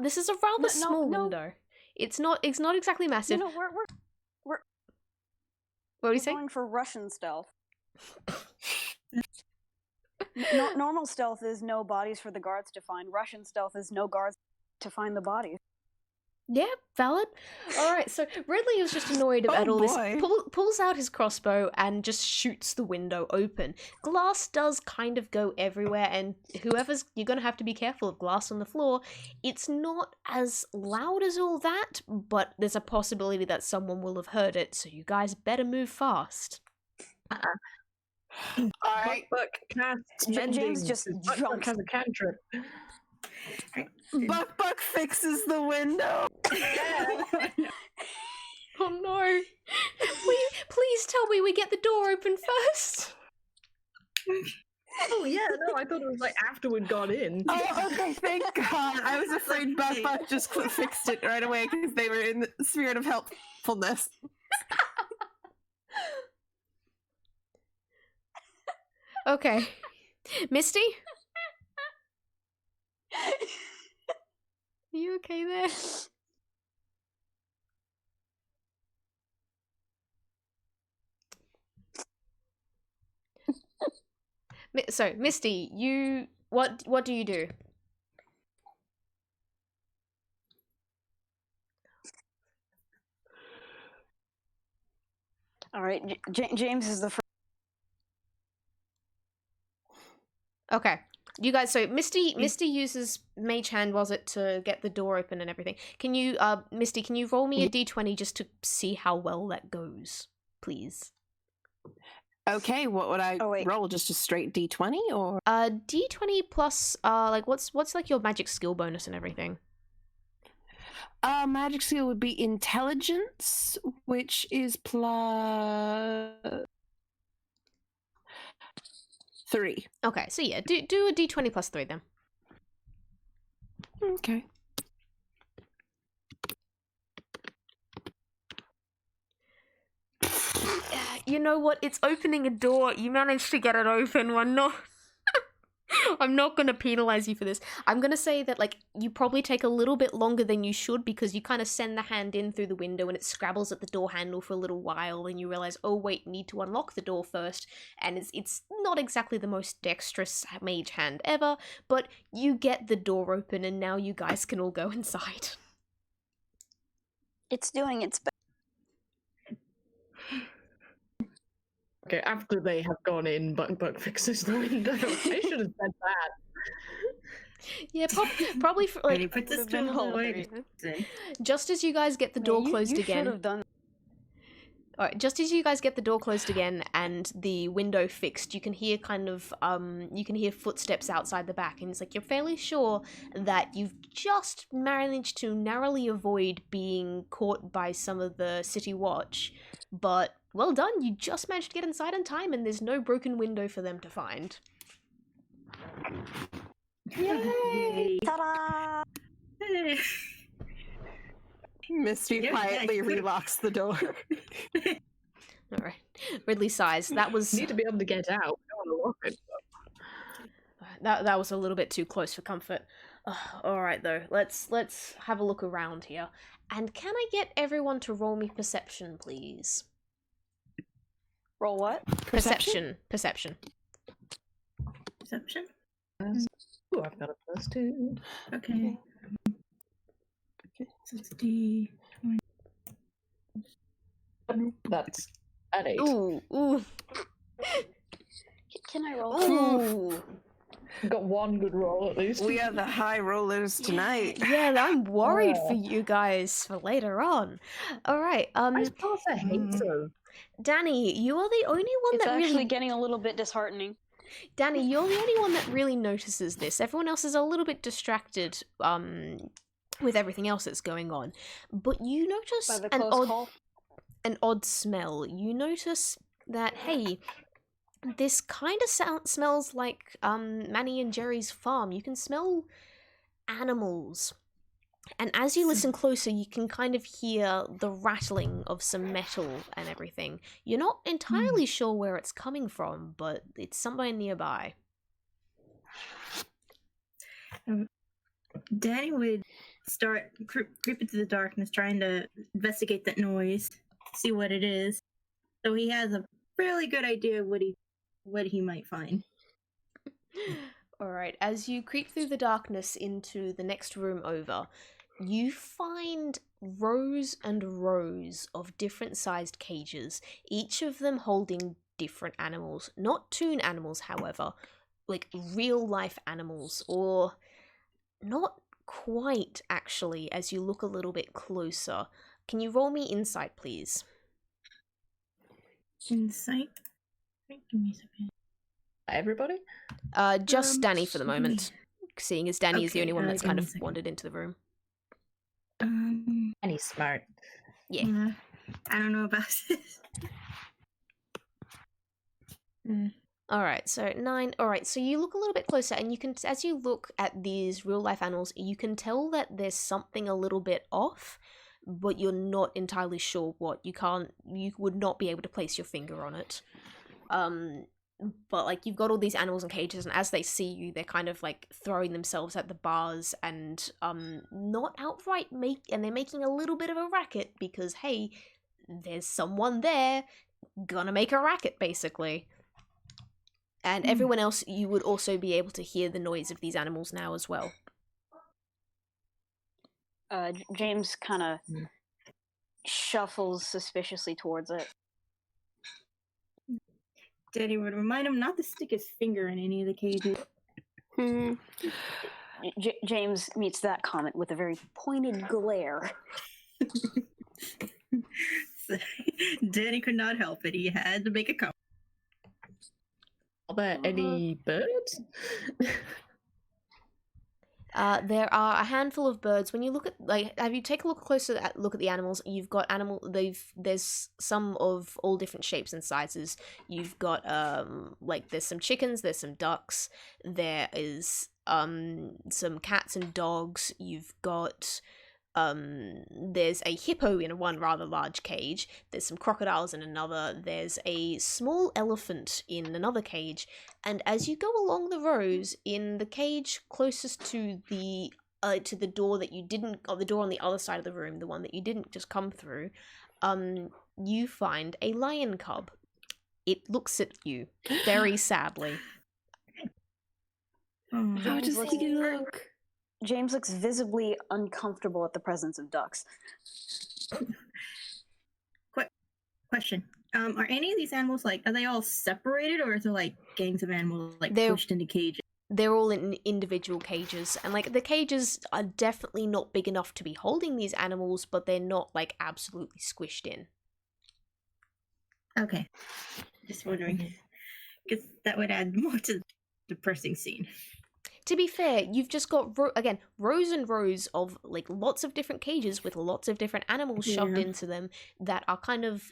This is a rather small window. It's not exactly massive. You know, we're What do you say? going for Russian stealth. Normal stealth is no bodies for the guards to find. Russian stealth is no guards to find the bodies. Yeah, valid. All right, so Ridley is just annoyed at all this. Pulls out his crossbow and just shoots the window open. Glass does kind of go everywhere, and you're gonna have to be careful of glass on the floor. It's not as loud as all that, but there's a possibility that someone will have heard it. So you guys better move fast. All right. Bukbuk casts James mending. just Bukbuk jumps. has a cantrip. Bukbuk fixes the window. Oh no! Please tell me we get the door open first. Oh yeah, no, I thought it was like after we'd got in. Oh, okay, thank God. I was afraid Bukbuk just fixed it right away because they were in the spirit of helpfulness. Okay, Misty, are you okay there? So, Misty, what do you do? All right, James is the first. Okay, you guys. So Misty uses Mage Hand, was it, to get the door open and everything? Can you, Misty? Can you roll me a d20 just to see how well that goes, please? Okay, what would I roll? Just a straight D20 or? D20 plus like what's like your magic skill bonus and everything? Magic skill would be intelligence, which is +3. Okay, so yeah, do a d20 plus 3 then. Okay. You know what? It's opening a door. You managed to get it open. I'm not going to penalize you for this. I'm going to say that, like, you probably take a little bit longer than you should because you kind of send the hand in through the window and it scrabbles at the door handle for a little while and you realize, oh, wait, need to unlock the door first. And it's not exactly the most dexterous mage hand ever, but you get the door open and now you guys can all go inside. It's doing its best. Okay, after they have gone in, Bukbuk fixes the window. I should have said that. Yeah, probably for, like, Put this tool away. just as you guys get the door closed you again. should have done. All right, just as you guys get the door closed again and the window fixed, you can hear footsteps outside the back, and it's like you're fairly sure that you've just managed to narrowly avoid being caught by some of the city watch, but well done, you just managed to get inside in time, and there's no broken window for them to find. Yay! Ta-da! Hey. Misty Yeah, quietly yeah, you could've- relocks the door. All right, Ridley sighs. That was Need to be able to get out. We don't want to lock it. that was a little bit too close for comfort. All right, though. Let's have a look around here. And can I get everyone to roll me perception, please? Roll what? Perception. Perception? Ooh, I've got a +2. Okay. 60. That's an 8. Ooh. Can I roll? Ooh. We've got one good roll at least. We are the high rollers tonight. Yeah, I'm worried for Oh. you guys for later on. All right. I suppose I hate them. Danny, you are the only one It's that actually really getting a little bit disheartening. Danny, you're the only one that really notices this. Everyone else is a little bit distracted with everything else that's going on. But you notice By the an close call. odd smell. You notice that, hey, this kind of smells like Manny and Jerry's farm. You can smell animals. And as you listen closer, you can kind of hear the rattling of some metal and everything. You're not entirely sure where it's coming from, but it's somewhere nearby. Danny would start creep into the darkness, trying to investigate that noise, see what it is. So he has a fairly good idea of what he might find. Alright, as you creep through the darkness into the next room over, you find rows and rows of different sized cages, each of them holding different animals. Not toon animals, however, like real life animals, or not quite actually, as you look a little bit closer. Can you roll me insight, please? Insight. Give me a second. Everybody? Just Danny for the moment, seeing as Danny is the Okay, only one that's give kind me a of second. wandered into the room. And he's smart. Yeah. I don't know about this. Alright, so 9. Alright, so you look a little bit closer, and you can, as you look at these real life animals, you can tell that there's something a little bit off, but you're not entirely sure what. You would not be able to place your finger on it. But like you've got all these animals in cages, and as they see you, they're kind of like throwing themselves at the bars and not outright they're making a little bit of a racket because hey, there's someone there gonna make a racket basically. And everyone else, you would also be able to hear the noise of these animals now as well. James kind of shuffles suspiciously towards it. Danny would remind him not to stick his finger in any of the cages. James meets that comment with a very pointed glare. Danny could not help it. He had to make a comment. Are there any birds? There are a handful of birds. When you look at, have you take a closer look at the animals? You've got there's some of all different shapes and sizes. You've got there's some chickens, there's some ducks, there is some cats and dogs. You've got there's a hippo in one rather large cage. There's some crocodiles in another. There's a small elephant in another cage. And as you go along the rows, in the cage closest to the door that you didn't, or the door on the other side of the room, the one that you didn't just come through, you find a lion cub. It looks at you very sadly. How does he look? James looks visibly uncomfortable at the presence of ducks. Question. Are any of these animals are they all separated, or is there like gangs of animals They're- pushed into cages? They're all in individual cages, and the cages are definitely not big enough to be holding these animals, but they're not absolutely squished in. Okay. Just wondering. Because that would add more to the depressing scene. To be fair, you've just got again rows and rows of like lots of different cages with lots of different animals shoved Yeah. into them that are kind of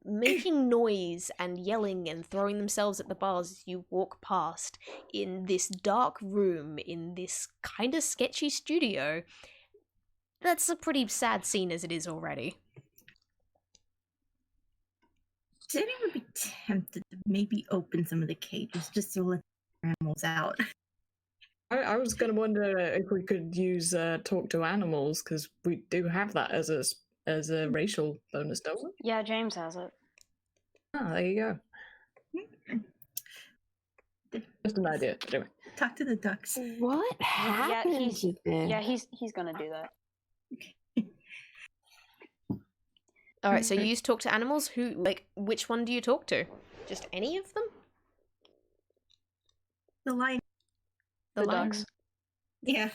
making noise and yelling and throwing themselves at the bars as you walk past in this dark room in this kind of sketchy studio. That's a pretty sad scene as it is already. Jenny would be tempted to maybe open some of the cages just to let the animals out. I was going to wonder if we could use talk to animals, because we do have that as a racial bonus, don't we? Yeah, James has it. Ah, there you go. Just an idea. Anyway. Talk to the ducks. What happens with this? Yeah, he's gonna do that. All right, so you use talk to animals. Who, like, which one do you talk to? Just any of them? The lion. The lion? ducks. Yeah.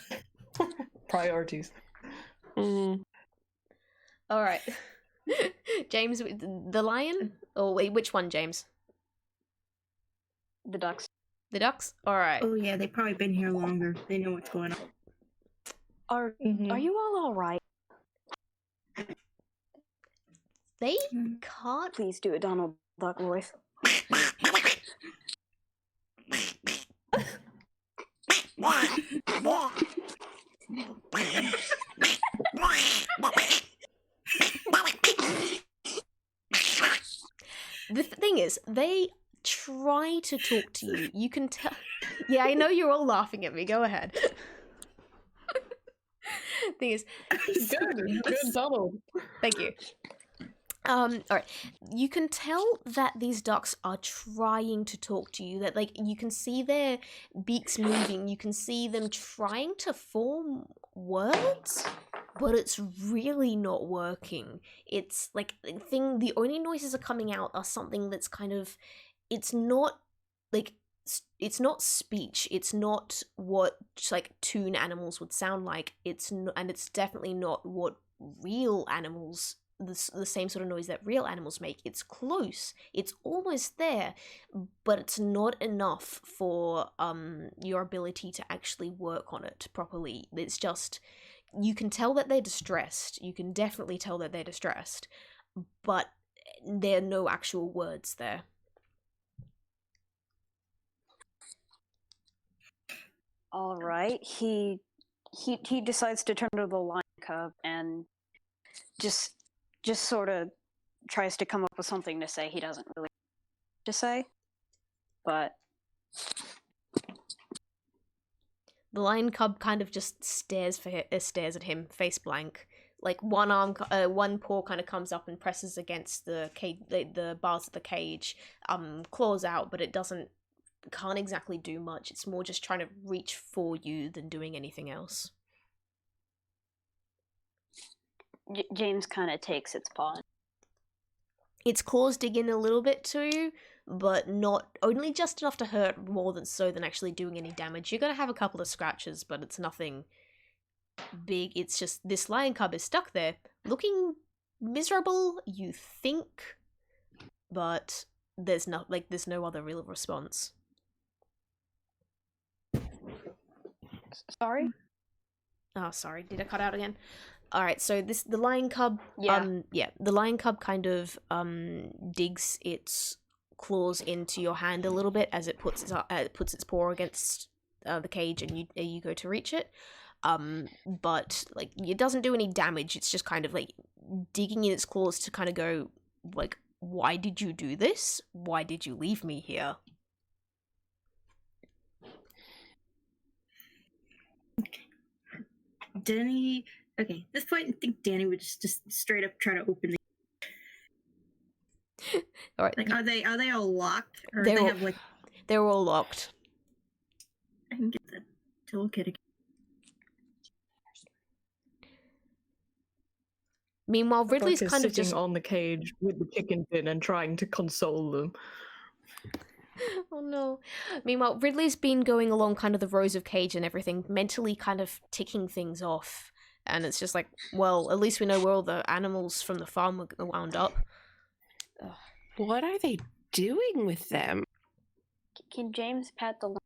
Priorities. All right, James, the lion. Oh wait, which one, James? The ducks. The ducks. All right. Oh yeah, they've probably been here longer. They know what's going on. Are you all right? They can't. Please do a Donald Duck voice. The thing is, they try to talk to you. You can tell. Yeah, I know you're all laughing at me. Go ahead. Thing is, Good, Donald. thank you. All right. You can tell that these ducks are trying to talk to you. That, like, you can see their beaks moving. You can see them trying to form words, but it's really not working. It's like the only noises are coming out are something that's kind of, it's not like, it's not speech. It's not what like toon animals would sound like. And it's definitely not what real animals, the same sort of noise that real animals make. It's close. It's almost there, but it's not enough for your ability to actually work on it properly. It's just, you can tell that they're distressed. You can definitely tell that they're distressed, but there are no actual words there. All right. He decides to turn to the lion cub and just sort of tries to come up with something to say. He doesn't really know to say, but the lion cub kind of just stares at him, face blank. Like one paw kind of comes up and presses against the bars of the cage, claws out, but it can't exactly do much. It's more just trying to reach for you than doing anything else. James kind of takes its paw. Its claws dig in a little bit to you, but only just enough to hurt more than actually doing any damage. You're gonna have a couple of scratches, but it's nothing big. It's just this lion cub is stuck there, looking miserable, you think, but there's no other real response. Sorry? Oh, sorry. Did I cut out again? All right. So the lion cub. Yeah. The lion cub kind of digs its claws into your hand a little bit as it puts its paw against the cage, and you go to reach it. But like it doesn't do any damage. It's just kind of like digging in its claws to kind of go like, why did you do this? Why did you leave me here? Danny. Okay, at this point, I think Danny would just straight up try to open the. All right. Like, are they all locked, or they have like? They're all locked. I can get the toolkit again. Meanwhile, Ridley's Buck is kind of sitting just on the cage with the chicken bin and trying to console them. Oh no. Meanwhile, Ridley's been going along kind of the rows of cage and everything, mentally kind of ticking things off. And it's just like, well, at least we know where all the animals from the farm are wound up. Ugh. What are they doing with them? Can James pat the?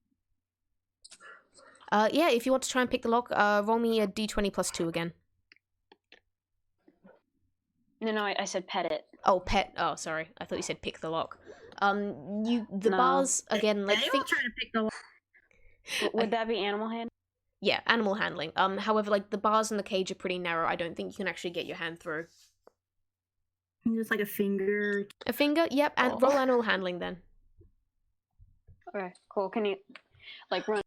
Yeah, if you want to try and pick the lock, roll me a d20 plus 2 again. No, I said pet it. Oh, pet. Oh, sorry. I thought you said pick the lock. The No. bars again. Like, They think. will try to pick the lock. Would that be animal hand? Yeah, animal handling. However, like the bars in the cage are pretty narrow. I don't think you can actually get your hand through. Just like a finger. A finger? Yep. And roll animal handling then. Okay, cool. Can you like run?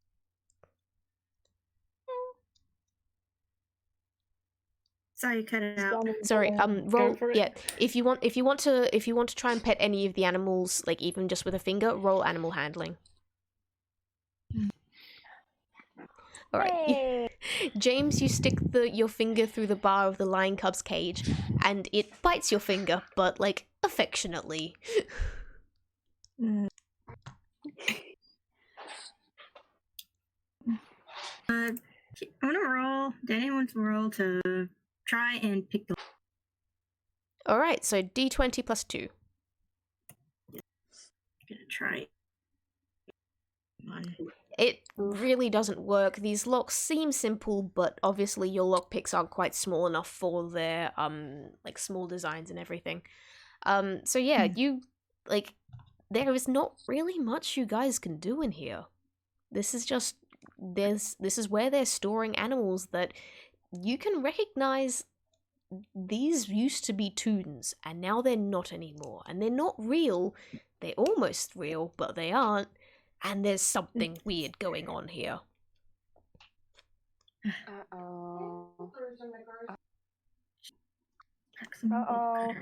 Sorry, cut it out. Sorry. Roll. for it. Yeah. If you want to try and pet any of the animals, like even just with a finger, roll animal handling. All right. Hey! James, you stick your finger through the bar of the lion cub's cage, and it bites your finger, but like affectionately. I'm gonna roll. Danny wants to roll to try and pick the. All right. So d20 plus 2. Gonna try. One. It really doesn't work. These locks seem simple, but obviously your lockpicks aren't quite small enough for their like small designs and everything. So yeah, you like there is not really much you guys can do in here. This is just this is where they're storing animals that you can recognize. These used to be toons, and now they're not anymore. And they're not real. They're almost real, but they aren't. And there's something weird going on here. Uh-oh. Uh-oh.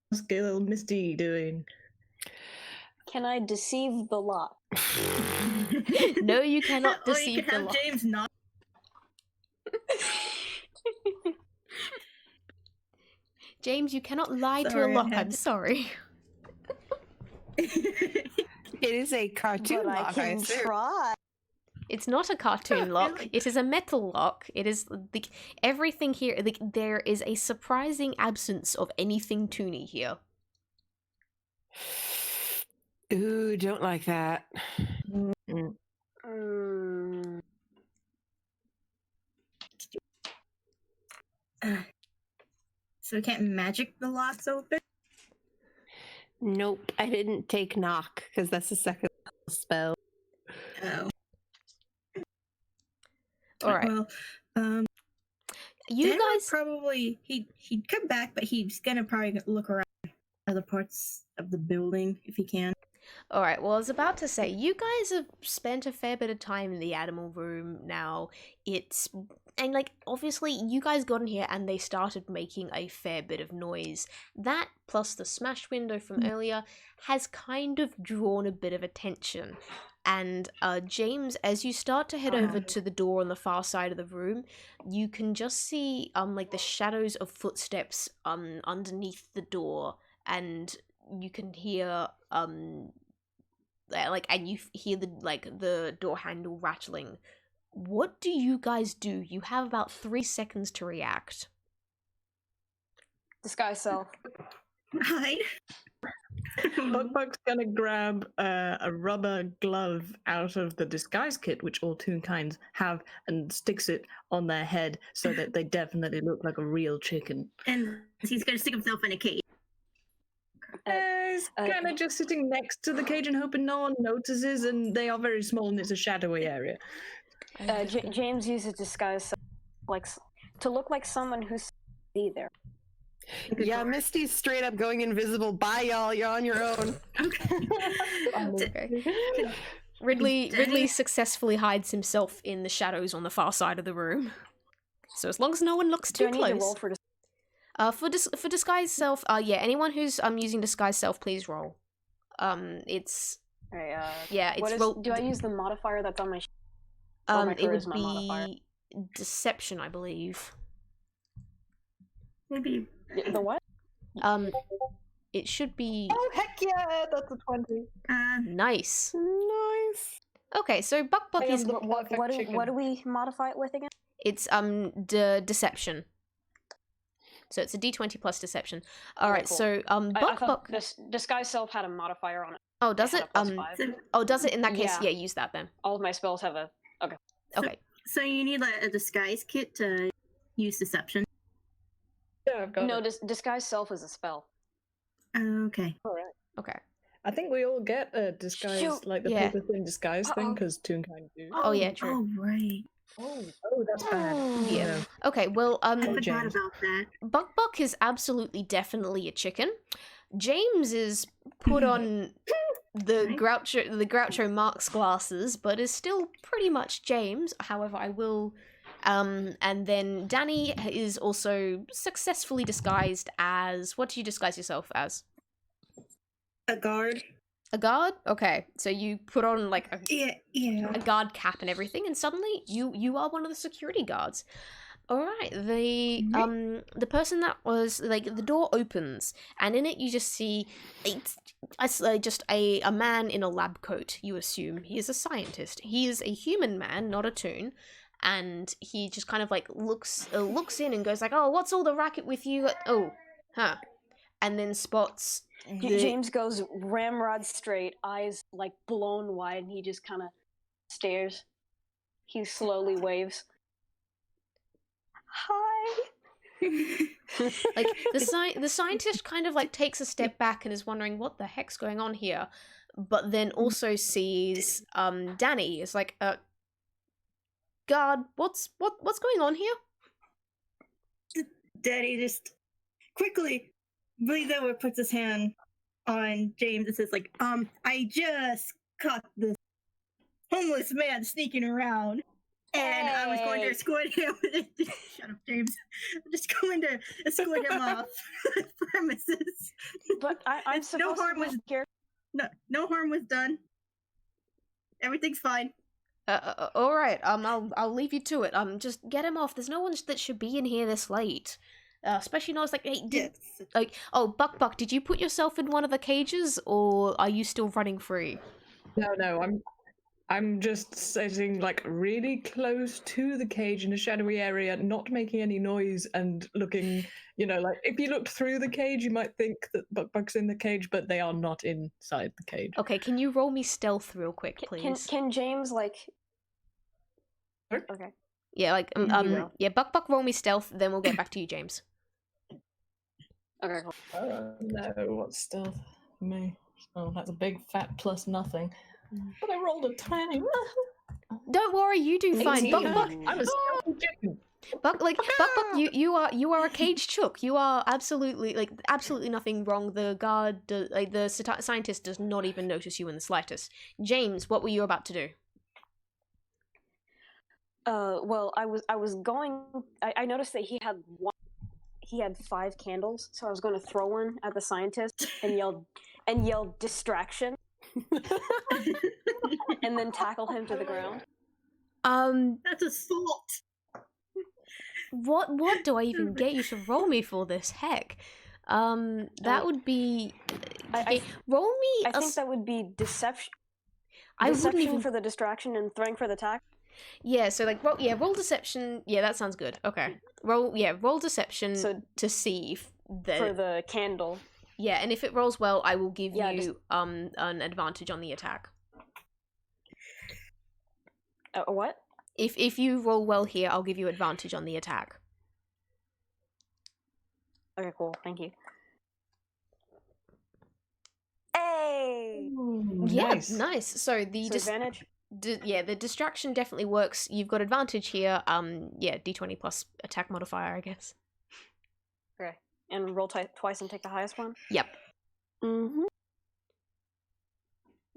What's little Misty doing? Can I deceive the lock? No, you cannot Or you deceive can the have lock. James not. James, you cannot lie to a Sorry, I lock. had I'm to- sorry. It is a cartoon But I lock, I can assume. try. It's not a cartoon lock. Really? It is a metal lock. It is everything here. There is a surprising absence of anything toony here. Ooh, don't like that. Mm. So we can't magic the locks open? Nope, I didn't take knock because that's the second spell. Oh. All right, Well, you Dan would guys. probably he'd come back, but he's gonna probably look around other parts of the building if he can. All right. Well, I was about to say you guys have spent a fair bit of time in the animal room now. And like obviously you guys got in here and they started making a fair bit of noise. That plus the smashed window from earlier has kind of drawn a bit of attention. And James, as you start to head over to the door on the far side of the room, you can just see like the shadows of footsteps underneath the door, and you can hear and you hear the door handle rattling. What do you guys do? You have about 3 seconds to react. Disguise self. Hide. Bukbuk's gonna grab a rubber glove out of the disguise kit, which all toonkinds have, and sticks it on their head so that they definitely look like a real chicken. And he's gonna stick himself in a cage. He's kind of just sitting next to the cage and hoping no one notices, and they are very small and it's a shadowy area. James uses disguise self, to look like someone who's be there. Yeah, Misty's straight up going invisible. Bye, y'all. You're on your own. Okay. Ridley successfully hides himself in the shadows on the far side of the room. So as long as no one looks Do too I need close. to roll for For disguise self, yeah, anyone who's using disguise self, please roll. It's Alright, yeah, it's roll. do I use the modifier that's on my sheet? Or my It would charisma modifier? be deception, I believe. Maybe. The what? It should be Oh heck yeah, that's a 20. nice. Nice. Okay, so Bukbuk I am is the perfect What chicken. do we modify it with again? it's deception. So it's a D20 plus deception. All right, cool. so I Bukbuk. thought this disguise self had a modifier on it. Oh, does Had it? a +5. Oh, does it? In that case, Yeah. yeah, use that then. All of my spells have a. Okay. So you need like a disguise kit to use deception. Yeah, I've got No, it. disguise self is a spell. Okay. Okay. I think we all get a disguise, Shoot. like the Yeah. paper thin disguise thing, Uh-oh. because Toonkind do. Oh, yeah, true. Oh, right. Oh, that's bad. Yeah. No. Okay, well, I Oh, forgot James. about that. Bukbuk is absolutely definitely a chicken. James is put on the Groucho Marx glasses, but is still pretty much James. However, I will. And then Danny is also successfully disguised as. What do you disguise yourself as? A guard. A guard? Okay, so you put on like Yeah. a guard cap and everything, and suddenly you are one of the security guards. All right, the person that was like the door opens, and in it you just see just a man in a lab coat. You assume he is a scientist. He is a human man, not a toon, and he just kind of like looks in and goes like, "Oh, what's all the racket with you?" Oh, huh, and then spots. James goes ramrod straight, eyes like blown wide, and he just kind of stares. He slowly waves. Hi. Like the scientist kind of like takes a step back and is wondering what the heck's going on here, but then also sees Danny is like, guard, what's going on here? Daddy just quickly bleeds over, puts his hand on James and says like, I just caught this homeless man sneaking around. And I was going to escort him. Shut up, James. I'm just going to escort him off the premises. But I'm supposed harm to was be here. No harm was done. Everything's fine. All right. I'll leave you to it. Just get him off. There's no one that should be in here this late. Especially not like, hey, Bukbuk, did you put yourself in one of the cages, or are you still running free? No, I'm just sitting like really close to the cage in a shadowy area, not making any noise and looking, like if you looked through the cage, you might think that Bukbuk's in the cage, but they are not inside the cage. Okay, can you roll me stealth real quick, please? Can James like? Sure. Okay. Yeah, like yeah, Bukbuk, roll me stealth, then we'll get back to you, James. Okay. Cool. No, what's stealth for me? Oh, that's a big fat plus nothing. But I rolled a 20. Don't worry, you do fine. 18. Bukbuk, I'm a stealthy chicken. Bukbuk, you are a caged chook. You are absolutely nothing wrong. The guard, the scientist, does not even notice you in the slightest. James, what were you about to do? Well, I was going. I noticed that he had 5 candles, so I was going to throw one at the scientist and yell distraction, and then tackle him to the ground. That's assault. What do I even get you to roll me for this? Heck, that would be. Roll me. I think that would be deception. I wouldn't Deception even for the distraction and throwing for the attack. Yeah, so like roll deception. Yeah, that sounds good. Okay, roll deception to see if for the candle. Yeah, and if it rolls well, I will give Yeah, you an advantage on the attack. What? If you roll well here, I'll give you advantage on the attack. Okay, cool. Thank you. Hey. Ooh, Yeah, nice. So the advantage. The distraction definitely works. You've got advantage here. Yeah, D20 plus attack modifier, I guess. Okay, and roll twice and take the highest one. Yep. Mm-hmm.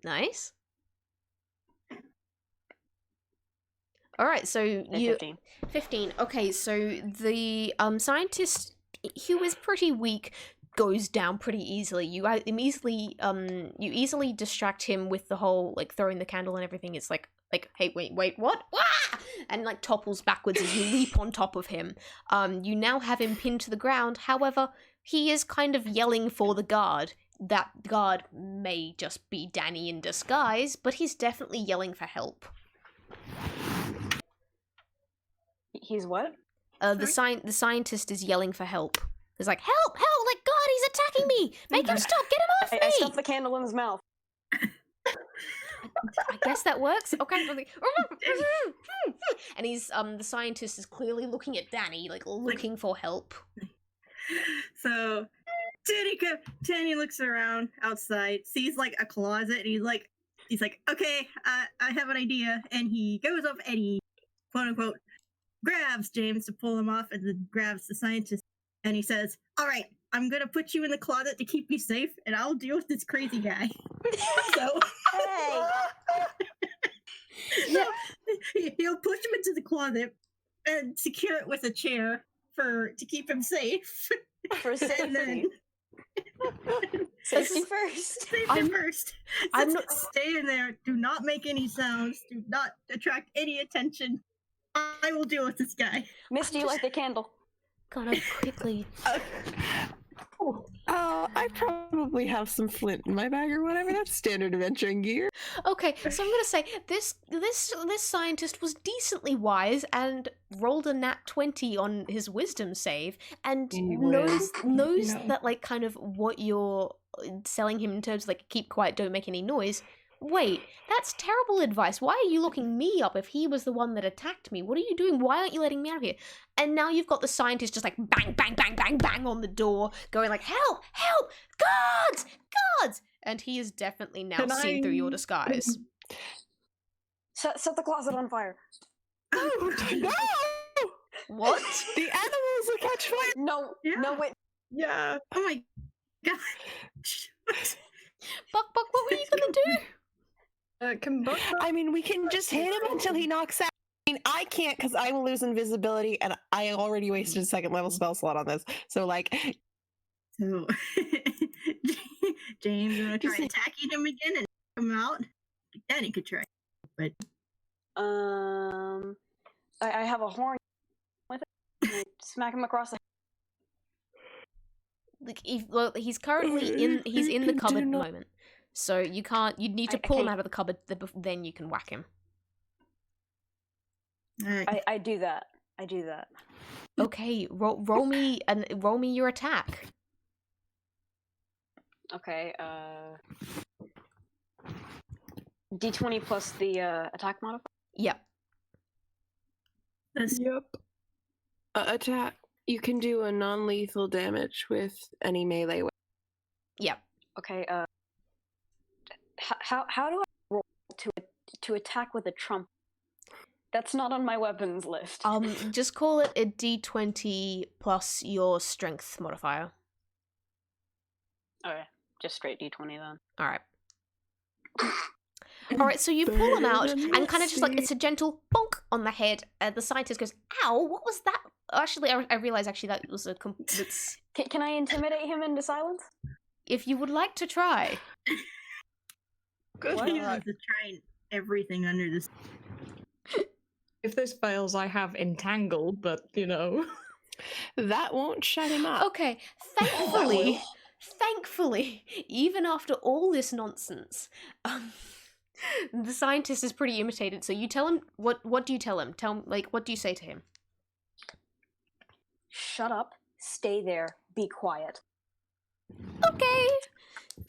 Nice. All right, so you 15. 15. Okay, so the scientist, who is pretty weak, goes down pretty easily. You easily distract him with the whole like throwing the candle and everything. It's like hey, wait, what? Wah! And like topples backwards as you leap on top of him. You now have him pinned to the ground. However, he is kind of yelling for the guard. That guard may just be Danny in disguise, but he's definitely yelling for help. He's what? The scientist is yelling for help. He's like, help, help, like, God, he's attacking me! Make him stop, get him off me! I stuff the candle in his mouth. I guess that works. Okay. And he's the scientist is clearly looking at Danny, like looking for help. So Danny looks around outside, sees like a closet, and he's like, okay, I have an idea, and he goes up and he quote unquote grabs James to pull him off, and then grabs the scientist, and he says, "All right, I'm gonna put you in the closet to keep you safe, and I'll deal with this crazy guy." So, Hey! he'll push him into the closet and secure it with a chair to keep him safe. For safety. Safety first. Safety first. I'm Just stay in there. Do not make any sounds. Do not attract any attention. I will deal with this guy. Misty, light the candle. God, I quickly. I probably have some flint in my bag or whatever. That's standard adventuring gear. Okay, so I'm gonna say this scientist was decently wise and rolled a nat 20 on his wisdom save, and knows that like kind of what you're selling him in terms of like keep quiet, don't make any noise. Wait, that's terrible advice. Why are you looking me up if he was the one that attacked me? What are you doing? Why aren't you letting me out of here? And now you've got the scientist just like bang, bang, bang, bang, bang on the door, going like, help, help, guards, guards! And he is definitely now seen through your disguise. Set the closet on fire. Oh, no! What? The animals will catch fire! No, Yeah. no, wait. Yeah. Oh my god. Buck, what were you gonna do? Can Buck I mean, we can just hit him until he knocks out. I mean, I can't because I will lose invisibility, and I already wasted a second level spell slot on this. So, like, So, James, you want to try attacking him again and come out? Danny could try, but I have a horn with it. And I smack him across the Like, he's currently in the cupboard at the moment, so you can't. You'd need to pull him out of the cupboard. Then you can whack him. I do that. I do that. Okay, roll me your attack. Okay, D20 plus the attack modifier? Yep. yep. Attack. You can do a non-lethal damage with any melee weapon. Yep. Okay, how do I roll to attack with a trump? That's not on my weapons list. Just call it a D20 plus your strength modifier. Okay, just straight D20 then. All right. All right, so you pull him out, and kind of just like it's a gentle bonk on the head. The scientist goes, "Ow! What was that?" Actually, I realize that was a. Can I intimidate him into silence? If you would like to try. good. He is trying everything under this. If this fails, I have entangled, but you know. That won't shut him up. Okay, thankfully, even after all this nonsense, the scientist is pretty imitated. So you tell him what do you tell him? What do you say to him? Shut up, stay there, be quiet. Okay.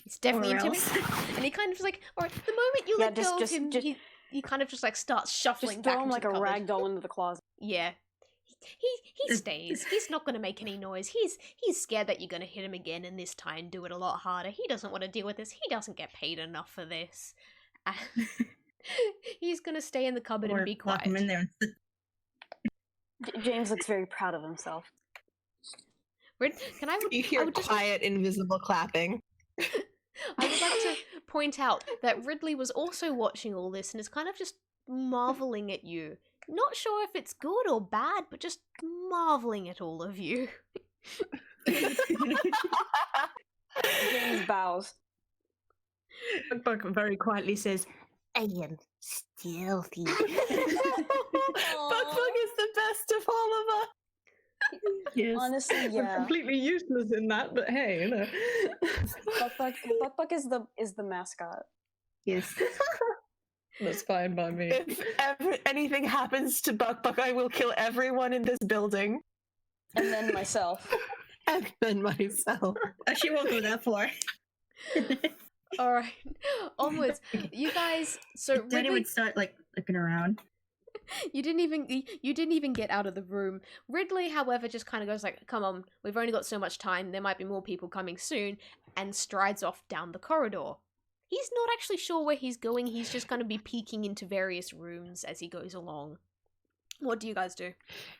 He's definitely Or else. intimidated. And he kind of like, all right, the moment you let go of him, he kind of just like starts shuffling Just back throw him into like the a cupboard. rag doll into the closet. Yeah. He stays. He's not going to make any noise. He's scared that you're going to hit him again and this time do it a lot harder. He doesn't want to deal with this. He doesn't get paid enough for this. He's going to stay in the cupboard and be Lock him in quiet. there. James looks very proud of himself. You hear quiet, invisible clapping. I would like to point out that Ridley was also watching all this and is kind of just marveling at you. Not sure if it's good or bad, but just marveling at all of you. James bows. Buck very quietly says, I am stealthy. Bukbuk is the best of all of us. Yes. Honestly, I'm yeah. completely useless in that, but hey, you know. Bukbuk is the mascot. Yes. That's fine by me. If anything happens to Bukbuk, I will kill everyone in this building. And then myself. have been myself. She won't go that far. All right, onwards. You guys. So Danny Ridley, would start like looking around. you didn't even get out of the room. Ridley, however, just kind of goes like, "Come on, we've only got so much time. There might be more people coming soon," and strides off down the corridor. He's not actually sure where he's going. He's just going to be peeking into various rooms as he goes along. What do you guys do?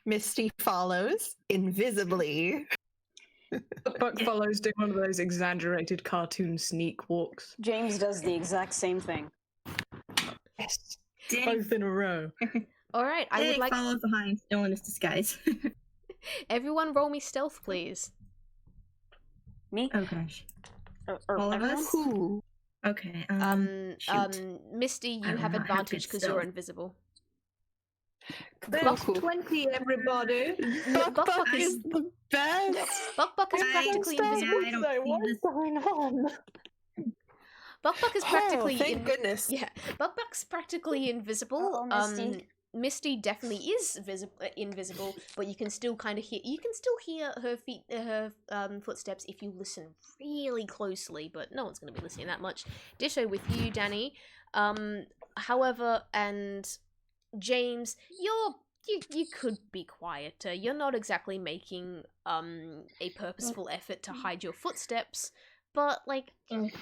Misty follows invisibly. Buck follows doing one of those exaggerated cartoon sneak walks. James does the exact same thing. Yes. Danny, Both in a row. All right, I would Danny like follows behind, still in his disguise. everyone roll me stealth, please. Me? Oh gosh. Or All of everyone? us? Ooh. Okay. Shoot. Misty, you I have don't have advantage good because you're stealth. invisible. There's 20, everybody. Buck is the best. Buck is I- practically yeah, invisible. I don't So see what's this. going on? Buck is practically thank goodness. Yeah, Buck's practically invisible. Uh-oh, Misty. Misty definitely is invisible, but you can still kind of hear. You can still hear her footsteps if you listen really closely. But no one's going to be listening that much. Ditto with you, Danny. However, and James, you could be quieter. You're not exactly making a purposeful effort to hide your footsteps, but like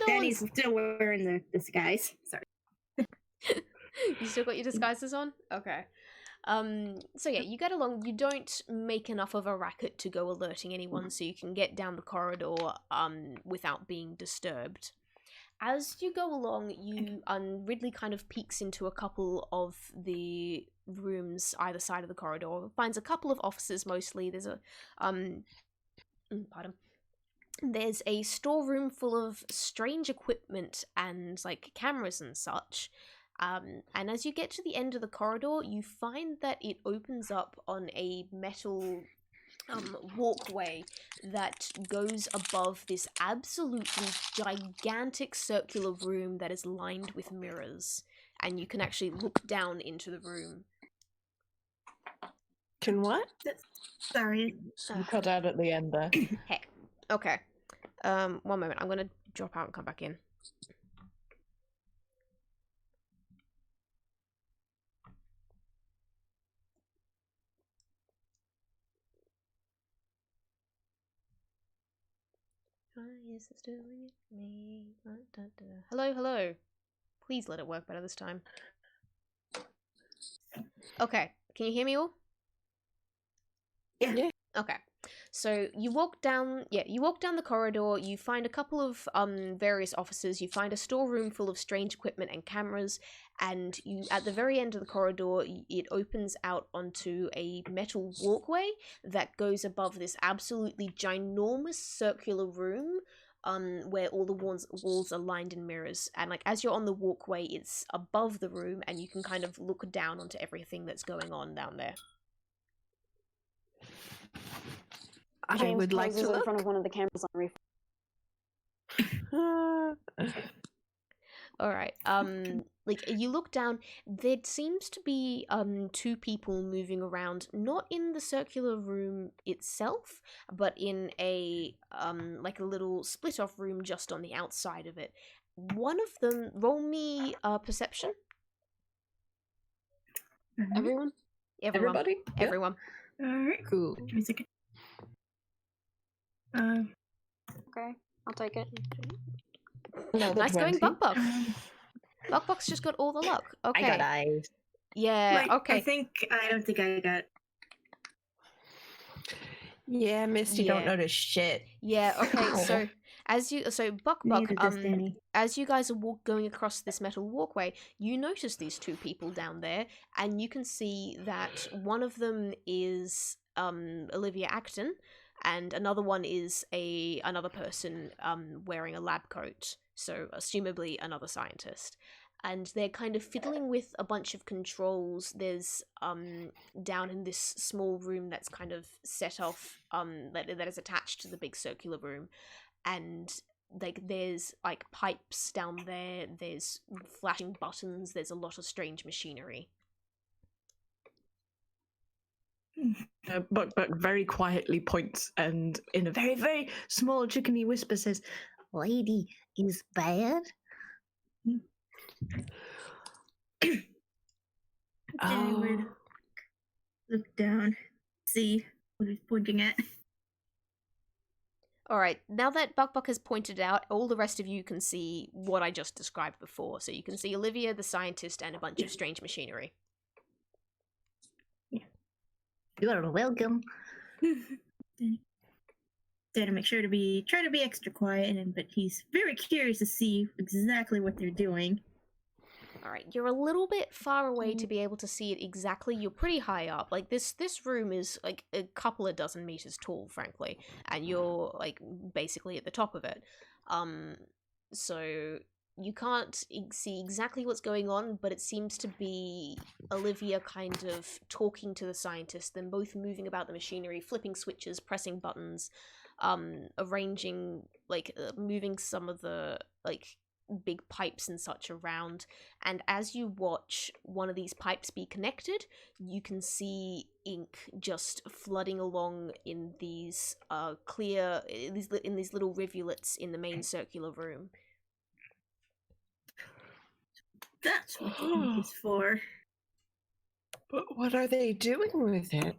Danny's still wearing the disguise. Sorry. you still got your disguises on? Okay. So yeah, you get along. You don't make enough of a racket to go alerting anyone, so you can get down the corridor without being disturbed. As you go along, you Ridley kind of peeks into a couple of the rooms either side of the corridor. Finds a couple of offices mostly. There's a pardon. There's a storeroom full of strange equipment and like cameras and such. And as you get to the end of the corridor, you find that it opens up on a metal walkway that goes above this absolutely gigantic circular room that is lined with mirrors. And you can actually look down into the room. Can what? Sorry. You cut out at the end there. Heck. Okay. One moment. I'm gonna drop out and come back in. Hello, hello. Please let it work better this time. Okay, can you hear me all? Yeah. Okay. So you walk down the corridor, you find a couple of various offices, you find a storeroom full of strange equipment and cameras, and you at the very end of the corridor it opens out onto a metal walkway that goes above this absolutely ginormous circular room where all the walls are lined in mirrors, and like as you're on the walkway it's above the room and you can kind of look down onto everything that's going on down there. I James would like poses to in look. front of one of the cameras on reef. All right. Like you look down, there seems to be two people moving around, not in the circular room itself, but in a like a little split off room just on the outside of it. One of them, roll me perception. Everyone? Everybody? Yeah. Everyone. Alright. Cool. Give me a second. Okay, I'll take it. No, Nice going, Bukbuk. Um, Bukbuk's just got all the luck. Okay. I got eyes. Yeah. like, Okay. I don't think I got. Yeah, Misty Yeah. don't notice shit. Yeah. Okay. Oh. So Bukbuk, Neither does Danny. as you guys are going across this metal walkway, you notice these two people down there, and you can see that one of them is Olivia Acton, and another one is another person wearing a lab coat, so assumably another scientist. And they're kind of fiddling with a bunch of controls. There's down in this small room that's kind of set off that is attached to the big circular room, and like there's like pipes down there, there's flashing buttons, there's a lot of strange machinery. Bukbuk very quietly points and in a very, very small chickeny whisper says, Lady is bad. Danny would look down, see what he's pointing at. Alright, now that Bukbuk has pointed out, all the rest of you can see what I just described before. So you can see Olivia, the scientist, and a bunch of strange machinery. You are welcome. Danny make sure to try to be extra quiet, but he's very curious to see exactly what they're doing. Alright, you're a little bit far away to be able to see it exactly. You're pretty high up. Like, this room is, like, a couple of dozen meters tall, frankly. And you're, like, basically at the top of it. So you can't see exactly what's going on, but it seems to be Olivia kind of talking to the scientist, then both moving about the machinery, flipping switches, pressing buttons, arranging, like, moving some of the, like, big pipes and such around. And as you watch one of these pipes be connected, you can see ink just flooding along in these in these little rivulets in the main circular room. That's what the ink is for. But what are they doing with it?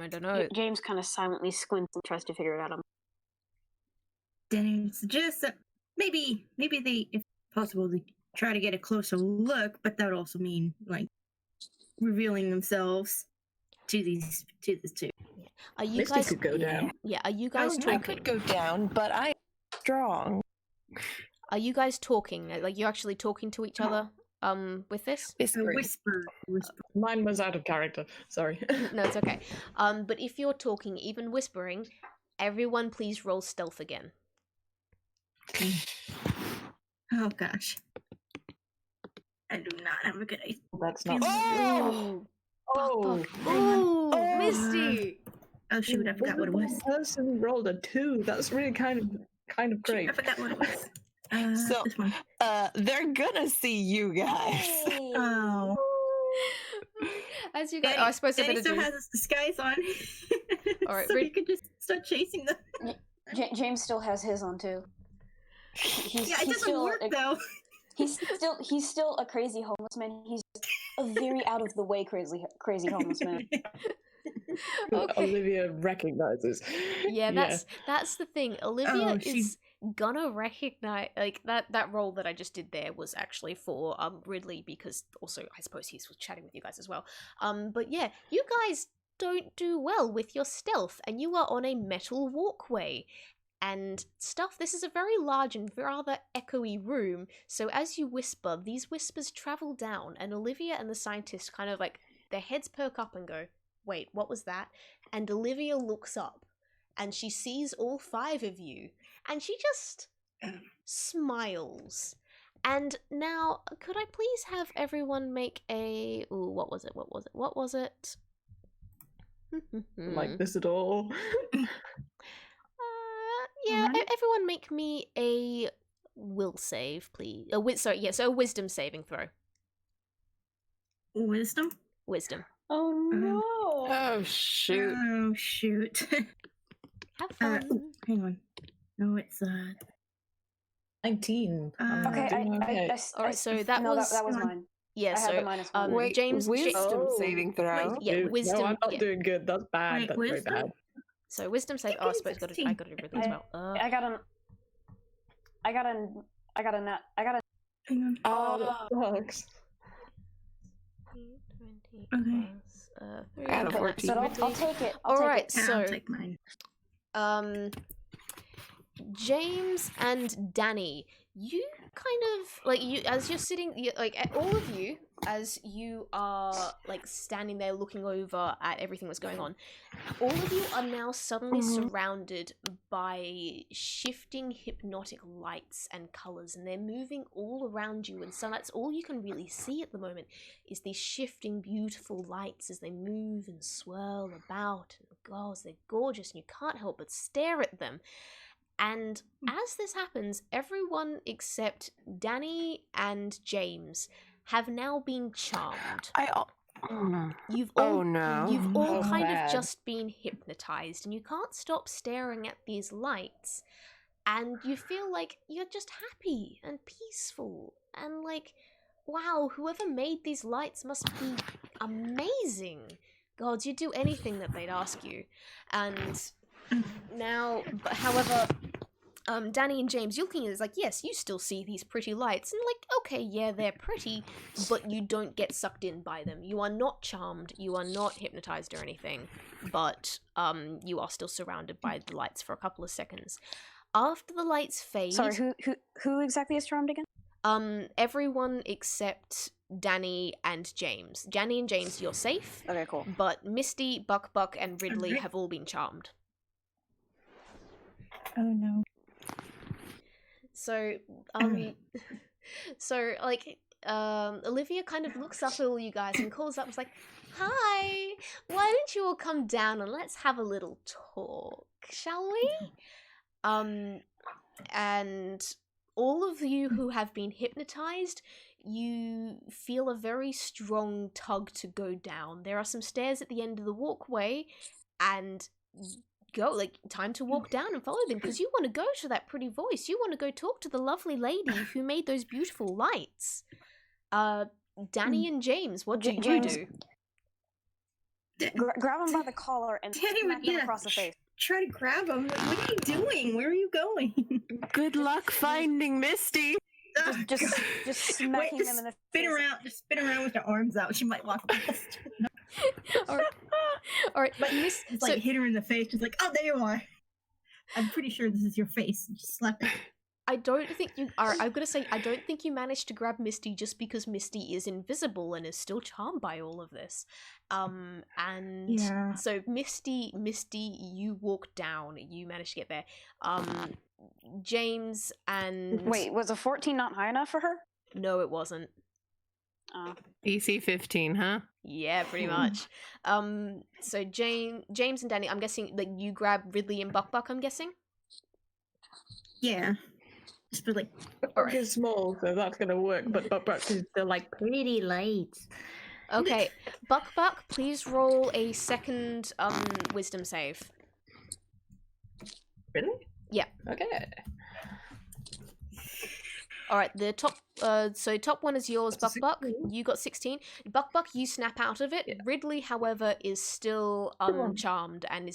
I don't know. James kind of silently squints and tries to figure it out. Danny suggests that maybe they, if possible, they try to get a closer look, but that would also mean like revealing themselves to these two. Are you Misty guys could go down. Yeah, are you guys I talking? could go down, but I'm strong. Are you guys talking? Like, you're actually talking to each other with this? Whisper. Mine was out of character. Sorry. No, it's okay. But if you're talking, even whispering, everyone please roll stealth again. Oh gosh, I do not have a good idea. That's not. Oh! Oh! Ooh, Misty! Oh shoot, I forgot what it was. The person rolled a 2. That's really kind of Shoot, great. I forgot what it was. So, This one. they're gonna see you guys. Oh. As you guys, I suppose I Danny better still do. has his disguise on. Alright, so read- you could just start chasing them. James still has his on too. Yeah, it doesn't work though. He's still a crazy homeless man. He's just a very out of the way crazy homeless man. Okay. Olivia recognizes. Yeah, that's the thing. Olivia Oh, is gonna recognize, like, that role that I just did there was actually for Ridley, because also I suppose he was chatting with you guys as well. But yeah, you guys don't do well with your stealth, and you are on a metal walkway and stuff. This is a very large and rather echoey room, so as you whisper, these whispers travel down, and Olivia and the scientist kind of, like, their heads perk up and go, wait, what was that? And Olivia looks up and she sees all 5 of you and she just smiles. And now, could I please have everyone make a... Ooh, what was it? Like this at all? Yeah, everyone make me a will save, please. A wisdom saving throw. Wisdom? Wisdom. Oh no! Oh shoot! Oh shoot. Have fun. Hang on. No, it's 19. Okay, Alright, so that no, was... that was mine. Yeah, I had the so -1. Wait, James... wisdom saving throw. Wait, yeah, Dude, wisdom... No, I'm not yeah. doing good. That's bad. Wait, That's very wisdom? bad. So wisdom save... Oh, I suppose I got to do Ridley as well. I got a hang on. Oh, that sucks. 20 Okay. plus, 3. Out of 14. So I'll take it. I'll Alright, take it. so... I'll take mine. James and Danny, you kind of, like, you, as you're sitting, all of you, as you are, like, standing there looking over at everything that's going on, all of you are now suddenly surrounded by shifting hypnotic lights and colours, and they're moving all around you, and so that's all you can really see at the moment, is these shifting beautiful lights as they move and swirl about, and gosh, they're gorgeous, and you can't help but stare at them. And as this happens, everyone except Danny and James have now been charmed. You've all Oh no. you've all Oh, kind bad. of just been hypnotized, and you can't stop staring at these lights, and you feel like you're just happy and peaceful, and like, wow, whoever made these lights must be amazing. God, you'd do anything that they'd ask you. And now, but however, Danny and James, you're looking at it like, yes, you still see these pretty lights, and like, okay, yeah, they're pretty, but you don't get sucked in by them. You are not charmed, you are not hypnotized or anything, but you are still surrounded by the lights for a couple of seconds. After the lights fade, Sorry, who exactly is charmed again? everyone except Danny and James. Danny and James, you're safe, Okay, cool. but Misty, Bukbuk, and Ridley have all been charmed. Oh no. So, so like, Olivia kind of looks up at all you guys and calls up and is like, "Hi, why don't you all come down and let's have a little talk, shall we?" And all of you who have been hypnotized, you feel a very strong tug to go down. There are some stairs at the end of the walkway, and go, like, time to walk down and follow them, because you want to go to that pretty voice. You want to go talk to the lovely lady who made those beautiful lights. Danny and James, what do you James- do? Grab him by the collar and Danny smack would him across the face. try to grab him. Like, what are you doing? Where are you going? Good luck finding Misty. Just smacking him in the face. Just spin around with your arms out. She might walk past. All right, But Miss. It's So, like hit her in the face. She's like, "Oh, there you are." I'm pretty sure this is your face. Just slap it. I don't think you are. I'm gonna say I don't think you managed to grab Misty just because Misty is invisible and is still charmed by all of this. And Yeah. so Misty, you walk down. You manage to get there. James and Wait, was a 14 not high enough for her? no, it wasn't. Oh. EC 15, huh? Yeah, pretty much. So James and Danny, I'm guessing like you grab Ridley and Bukbuk. I'm guessing. Yeah. Just be like, Bukbuk is small, so that's gonna work. But Bukbuk is still like pretty light. Okay, Bukbuk, please roll a second wisdom save. Really? Yeah. Okay. All right, the top. So top one is yours, That's a Bukbuk. 16. You got 16. Bukbuk, you snap out of it. Yeah. Ridley, however, is still charmed and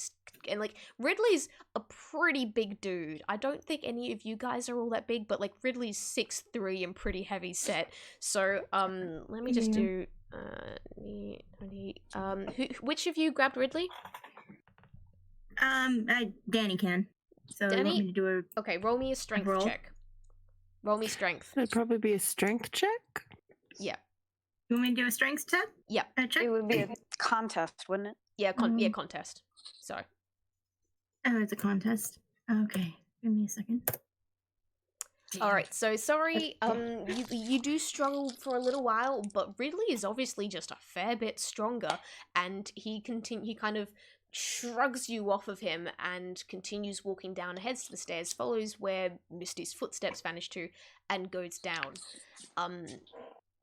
like Ridley's a pretty big dude. I don't think any of you guys are all that big, but like Ridley's 6'3" and pretty heavy set. So let me just do which of you grabbed Ridley? Danny can. So you want Danny? me to do a Okay, roll me a strength Roll. check. Roll me strength. It'd probably be a strength check. Yeah. You want me to do a strength check? Yeah. Check? It would be a contest, wouldn't it? Yeah, contest. Sorry. Oh, it's a contest. Okay. Give me a second. All right, so sorry, you do struggle for a little while, but Ridley is obviously just a fair bit stronger, and he kind of shrugs you off of him and continues walking down, heads to the stairs, follows where Misty's footsteps vanish to, and goes down.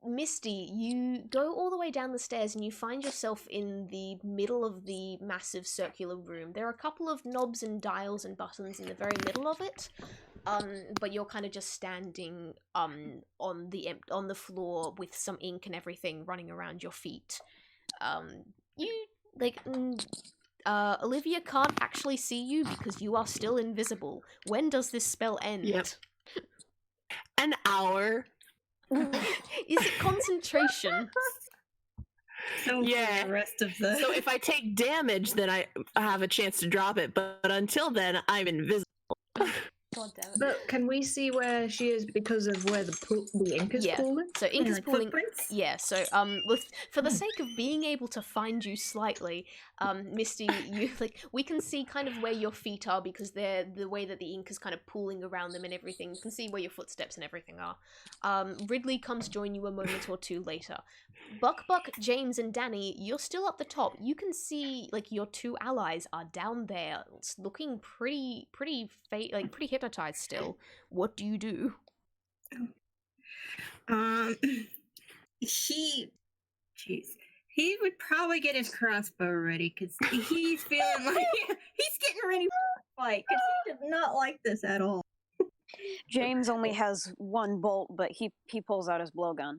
Misty, you go all the way down the stairs and you find yourself in the middle of the massive circular room. There are a couple of knobs and dials and buttons in the very middle of it, but you're kind of just standing on the floor with some ink and everything running around your feet. Olivia can't actually see you because you are still invisible. When does this spell end? Yep. An hour. Is it concentration? So Yeah. for the rest of the So if I take damage, then I have a chance to drop it. But until then, I'm invisible. God damn it. But can we see where she is because of where the ink is Yeah. pooling? So ink is like pooling. footprints? Yeah. So for the sake of being able to find you slightly, Misty, you we can see kind of where your feet are because they're the way that the ink is kind of pooling around them and everything. You can see where your footsteps and everything are. Ridley comes join you a moment or two later. Bukbuk, James, and Danny, you're still up the top. You can see your two allies are down there, looking pretty hypnotized still. What do you do? he He would probably get his crossbow ready because he's feeling like he's getting ready for a fight because he did not like this at all. James only has one bolt, but he pulls out his blowgun.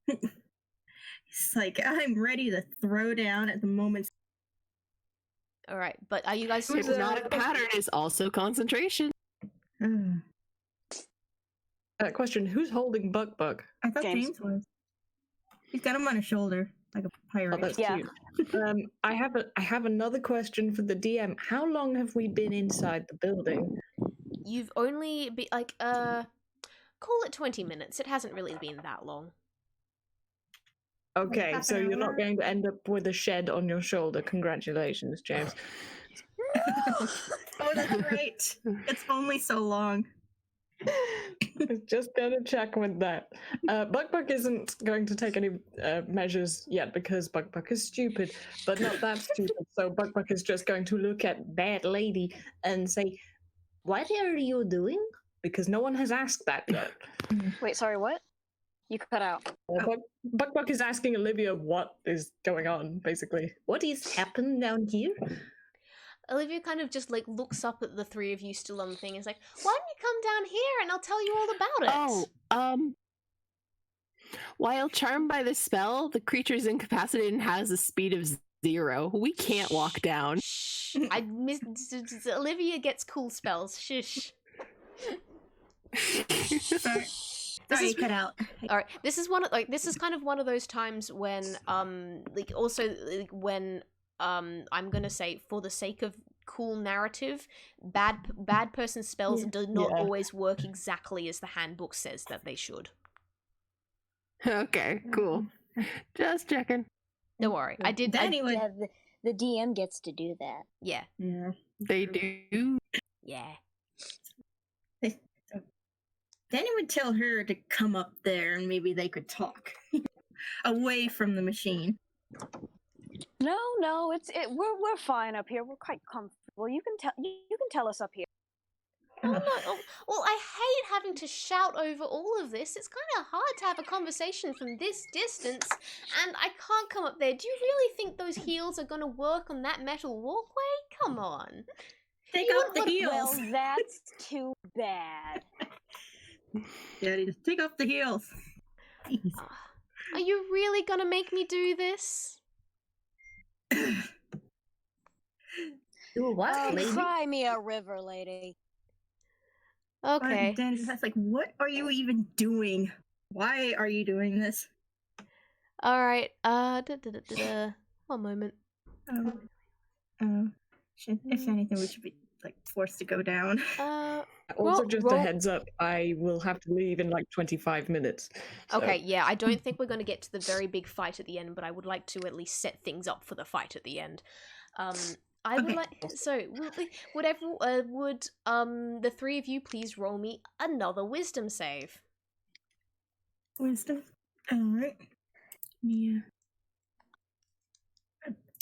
He's like, I'm ready to throw down at the moment. All right, but are you guys? Hypnotic pattern is also concentration. Question: who's holding Bukbuk? I thought James. James was. He's got him on his shoulder like a pirate. Oh, that's Yeah. cute. I have another question for the DM. How long have we been inside the building? You've only been like call it 20 minutes. It hasn't really been that long. Okay, half so an you're not hour? going to end up with a shed on your shoulder. Congratulations, James. Oh, that's great. It's only so long. I was just going to check with that. Bukbuk isn't going to take any measures yet because Bukbuk is stupid, but not that stupid. So Bukbuk is just going to look at that lady and say, "What are you doing?" Because no one has asked that yet. Wait, sorry, what? You cut out. Bukbuk is asking Olivia what is going on, basically. What is happening down here? Olivia kind of just like looks up at the three of you still on the thing and is like, "Why don't you come down here and I'll tell you all about it?" While charmed by the spell, the creature is incapacitated and has a speed of 0. We can't walk down. Shh. Olivia gets cool spells. Shush. Sorry, you cut out. All right. This is this is kind of one of those times when when I'm gonna say, for the sake of cool narrative, bad person spells do not always work exactly as the handbook says that they should. Okay, cool. Just checking. Don't worry. I did. Anyway, Yeah, the DM gets to do that. Yeah. yeah. They do. Yeah. Danny would tell her to come up there and maybe they could talk away from the machine. No, we're fine up here. We're quite comfortable. You can tell us up here. Oh, no. Well, I hate having to shout over all of this. It's kind of hard to have a conversation from this distance, and I can't come up there. Do you really think those heels are going to work on that metal walkway? Come on. Take off the heels. Well, that's too bad. Daddy, just take off the heels. Jeez. Are you really going to make me do this? Do what, Oh, lady? cry me a river, lady. Okay. Danny's just like, what are you even doing? Why are you doing this? All right. One moment. If anything, we should be like forced to go down. Also, just a roll- heads up, I will have to leave in like 25 minutes. so- Okay, yeah, I don't think we're going to get to the very big fight at the end, but I would like to at least set things up for the fight at the end. I would Okay. like. So, would the three of you please roll me another wisdom save? Wisdom. Alright. Yeah.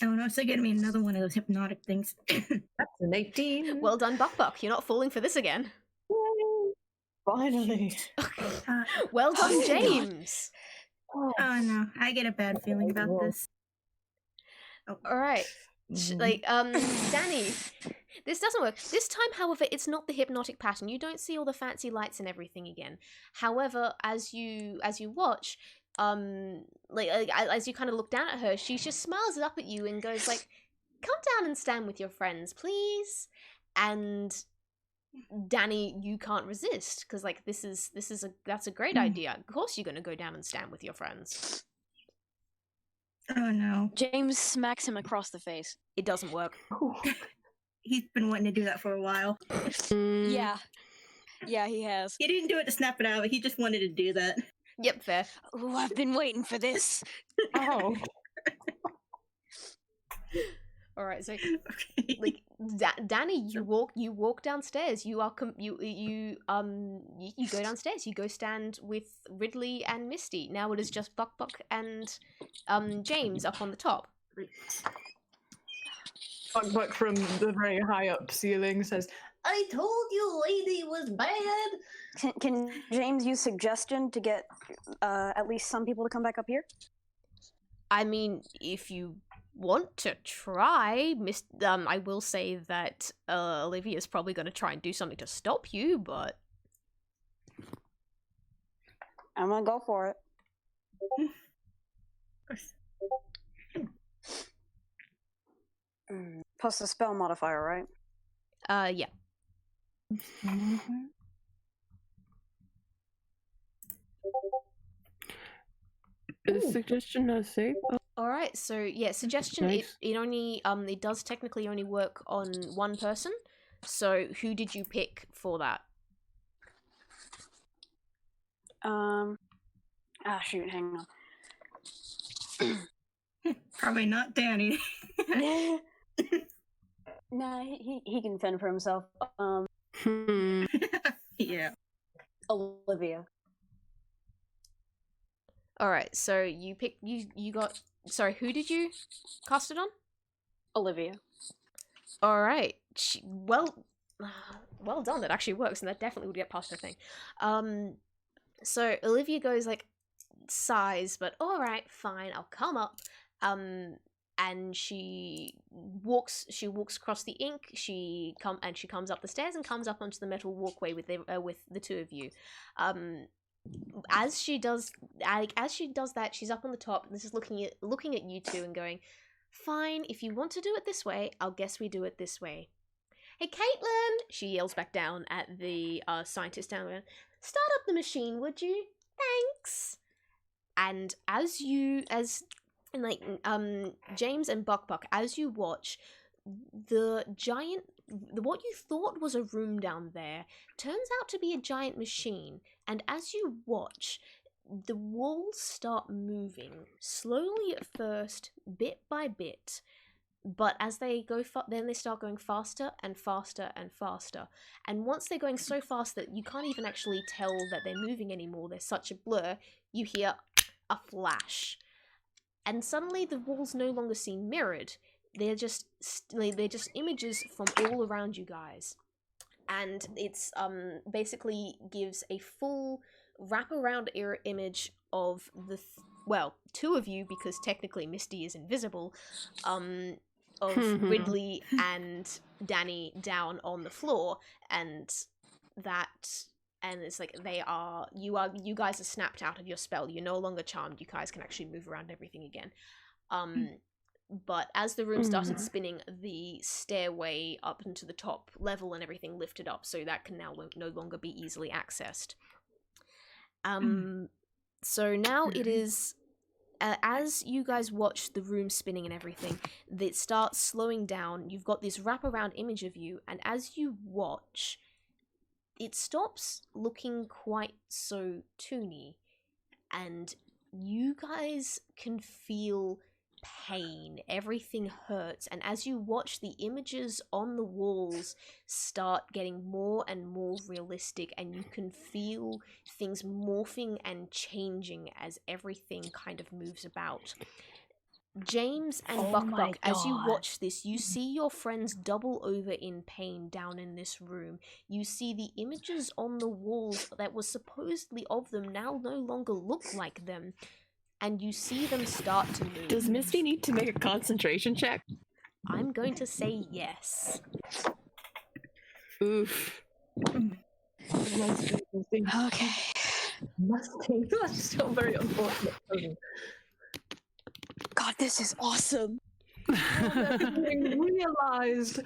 Oh no, so get me another one of those hypnotic things. That's an 18. Well done, Bukbuk. You're not falling for this again. Yay. Finally. Well done, Oh, James. Oh no, I get a bad feeling about this. All right. Danny, this doesn't work. This time, however, it's not the hypnotic pattern. You don't see all the fancy lights and everything again. However, as you watch, as you kind of look down at her, she just smiles up at you and goes like, "Come down and stand with your friends, please." And Danny, you can't resist because like that's a great idea. Of course, you're gonna go down and stand with your friends. Oh no. James smacks him across the face. It doesn't work. He's been wanting to do that for a while. Yeah, he has. He didn't do it to snap it out, he just wanted to do that. Yep, fair. Ooh, I've been waiting for this. Oh. All right, so Okay. like Danny, you walk downstairs. You go downstairs. You go stand with Ridley and Misty. Now it is just Bukbuk and James up on the top. Bukbuk from the very high up ceiling says, I told you lady was bad. Can James use suggestion to get at least some people to come back up here? I mean, if you want to try, I will say that Olivia's probably going to try and do something to stop you, but I'm gonna go for it. Plus the spell modifier, right? Yeah. Is suggestion not safe? All right. So yeah, suggestion. Nice. It only it does technically only work on one person. So who did you pick for that? Shoot, hang Probably not Danny. on. Nah, he can fend for himself. Yeah. Olivia. All right. So you pick you got. Sorry, who did you cast it on? Olivia. All right. Well done. That actually works, and that definitely would get past her thing. So Olivia goes like, sighs, but all right, fine, I'll come up. And she walks across the ink. She comes up the stairs and comes up onto the metal walkway with the two of you. As she does that, she's up on the top. This is looking at you two and going, fine, if you want to do it this way, I'll guess we do it this way. Hey, Caitlin! She yells back down at the scientist down there. Start up the machine, would you? Thanks. And James and Bukbuk, as you watch, what you thought was a room down there turns out to be a giant machine. And as you watch, the walls start moving, slowly at first, bit by bit. But as they go, then they start going faster and faster and faster. And once they're going so fast that you can't even actually tell that they're moving anymore, they're such a blur, you hear a flash. And suddenly the walls no longer seem mirrored. They're just images from all around you guys. And it's basically gives a full wraparound image of two of you, because technically Misty is invisible, of Ridley and Danny down on the floor, and it's like you guys are snapped out of your spell. You're no longer charmed. You guys can actually move around everything again. But as the room started spinning, the stairway up into the top level and everything lifted up, so that can now no longer be easily accessed. So now it is, as you guys watch the room spinning and everything, it starts slowing down. You've got this wraparound image of you, and as you watch, it stops looking quite so toony, and you guys can feel pain. Everything hurts, and as you watch, the images on the walls start getting more and more realistic, and you can feel things morphing and changing as everything kind of moves about. James and Bukbuk, as you watch this, you see your friends double over in pain down in this room. You see the images on the walls that were supposedly of them now no longer look like them. And you see them start to move. Does Misty need to make a concentration check? I'm going to say yes. Oof. Okay. Musty. That's still very unfortunate. God, this is awesome. Being realized.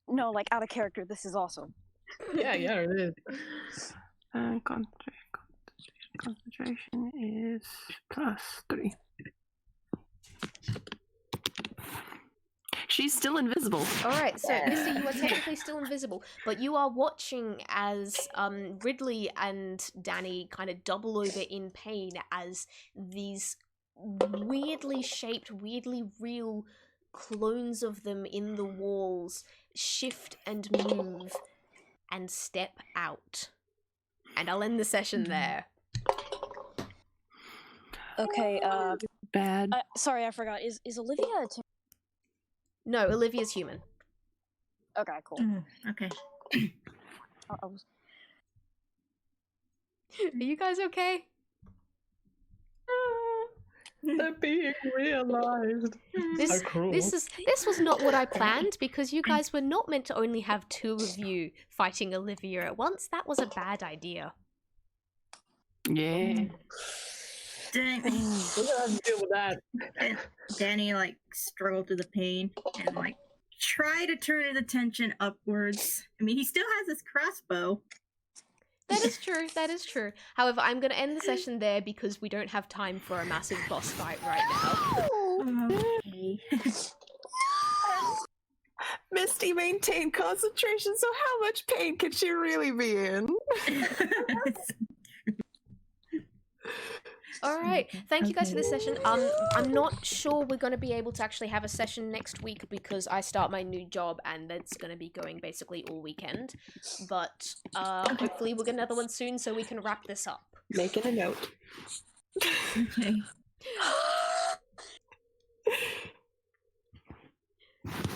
No, like out of character, this is awesome. Yeah, it is. Concentration is +3. She's still invisible. Alright, so Misty, you are technically still invisible, but you are watching as Ridley and Danny kind of double over in pain as these weirdly shaped, weirdly real clones of them in the walls shift and move and step out. And I'll end the session there. Okay, Bad. sorry, I forgot. Is Olivia a No, Olivia's human. Okay, cool. Okay. Are you guys okay? They're being realized. This So cruel. this was not what I planned because you guys were not meant to only have two of you fighting Olivia at once. That was a bad idea. Yeah. Dang. We're gonna have to deal with that. Danny like struggled through the pain and like try to turn his attention upwards. I mean, he still has his crossbow. That is true. That is true. However, I'm going to end the session there because we don't have time for a massive boss fight right now. Okay. Misty maintained concentration, so how much pain could she really be in? All right. Thank you guys for this session. I'm not sure we're going to be able to actually have a session next week because I start my new job and that's going to be going basically all weekend. But hopefully we'll get another one soon so we can wrap this up. Making a note. Okay.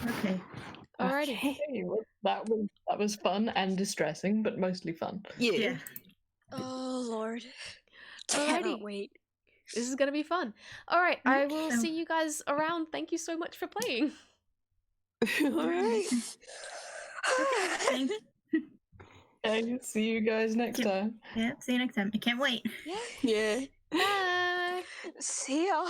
Okay. Alrighty. Hey, that was fun and distressing, but mostly fun. Yeah. Oh Lord. Alrighty. Cannot wait. This is going to be fun. All right. I will So- see you guys around. Thank you so much for playing. All right. Thanks. Okay, see you guys next time. Yeah, see you next time. I can't wait. Yeah. Bye. See y'all.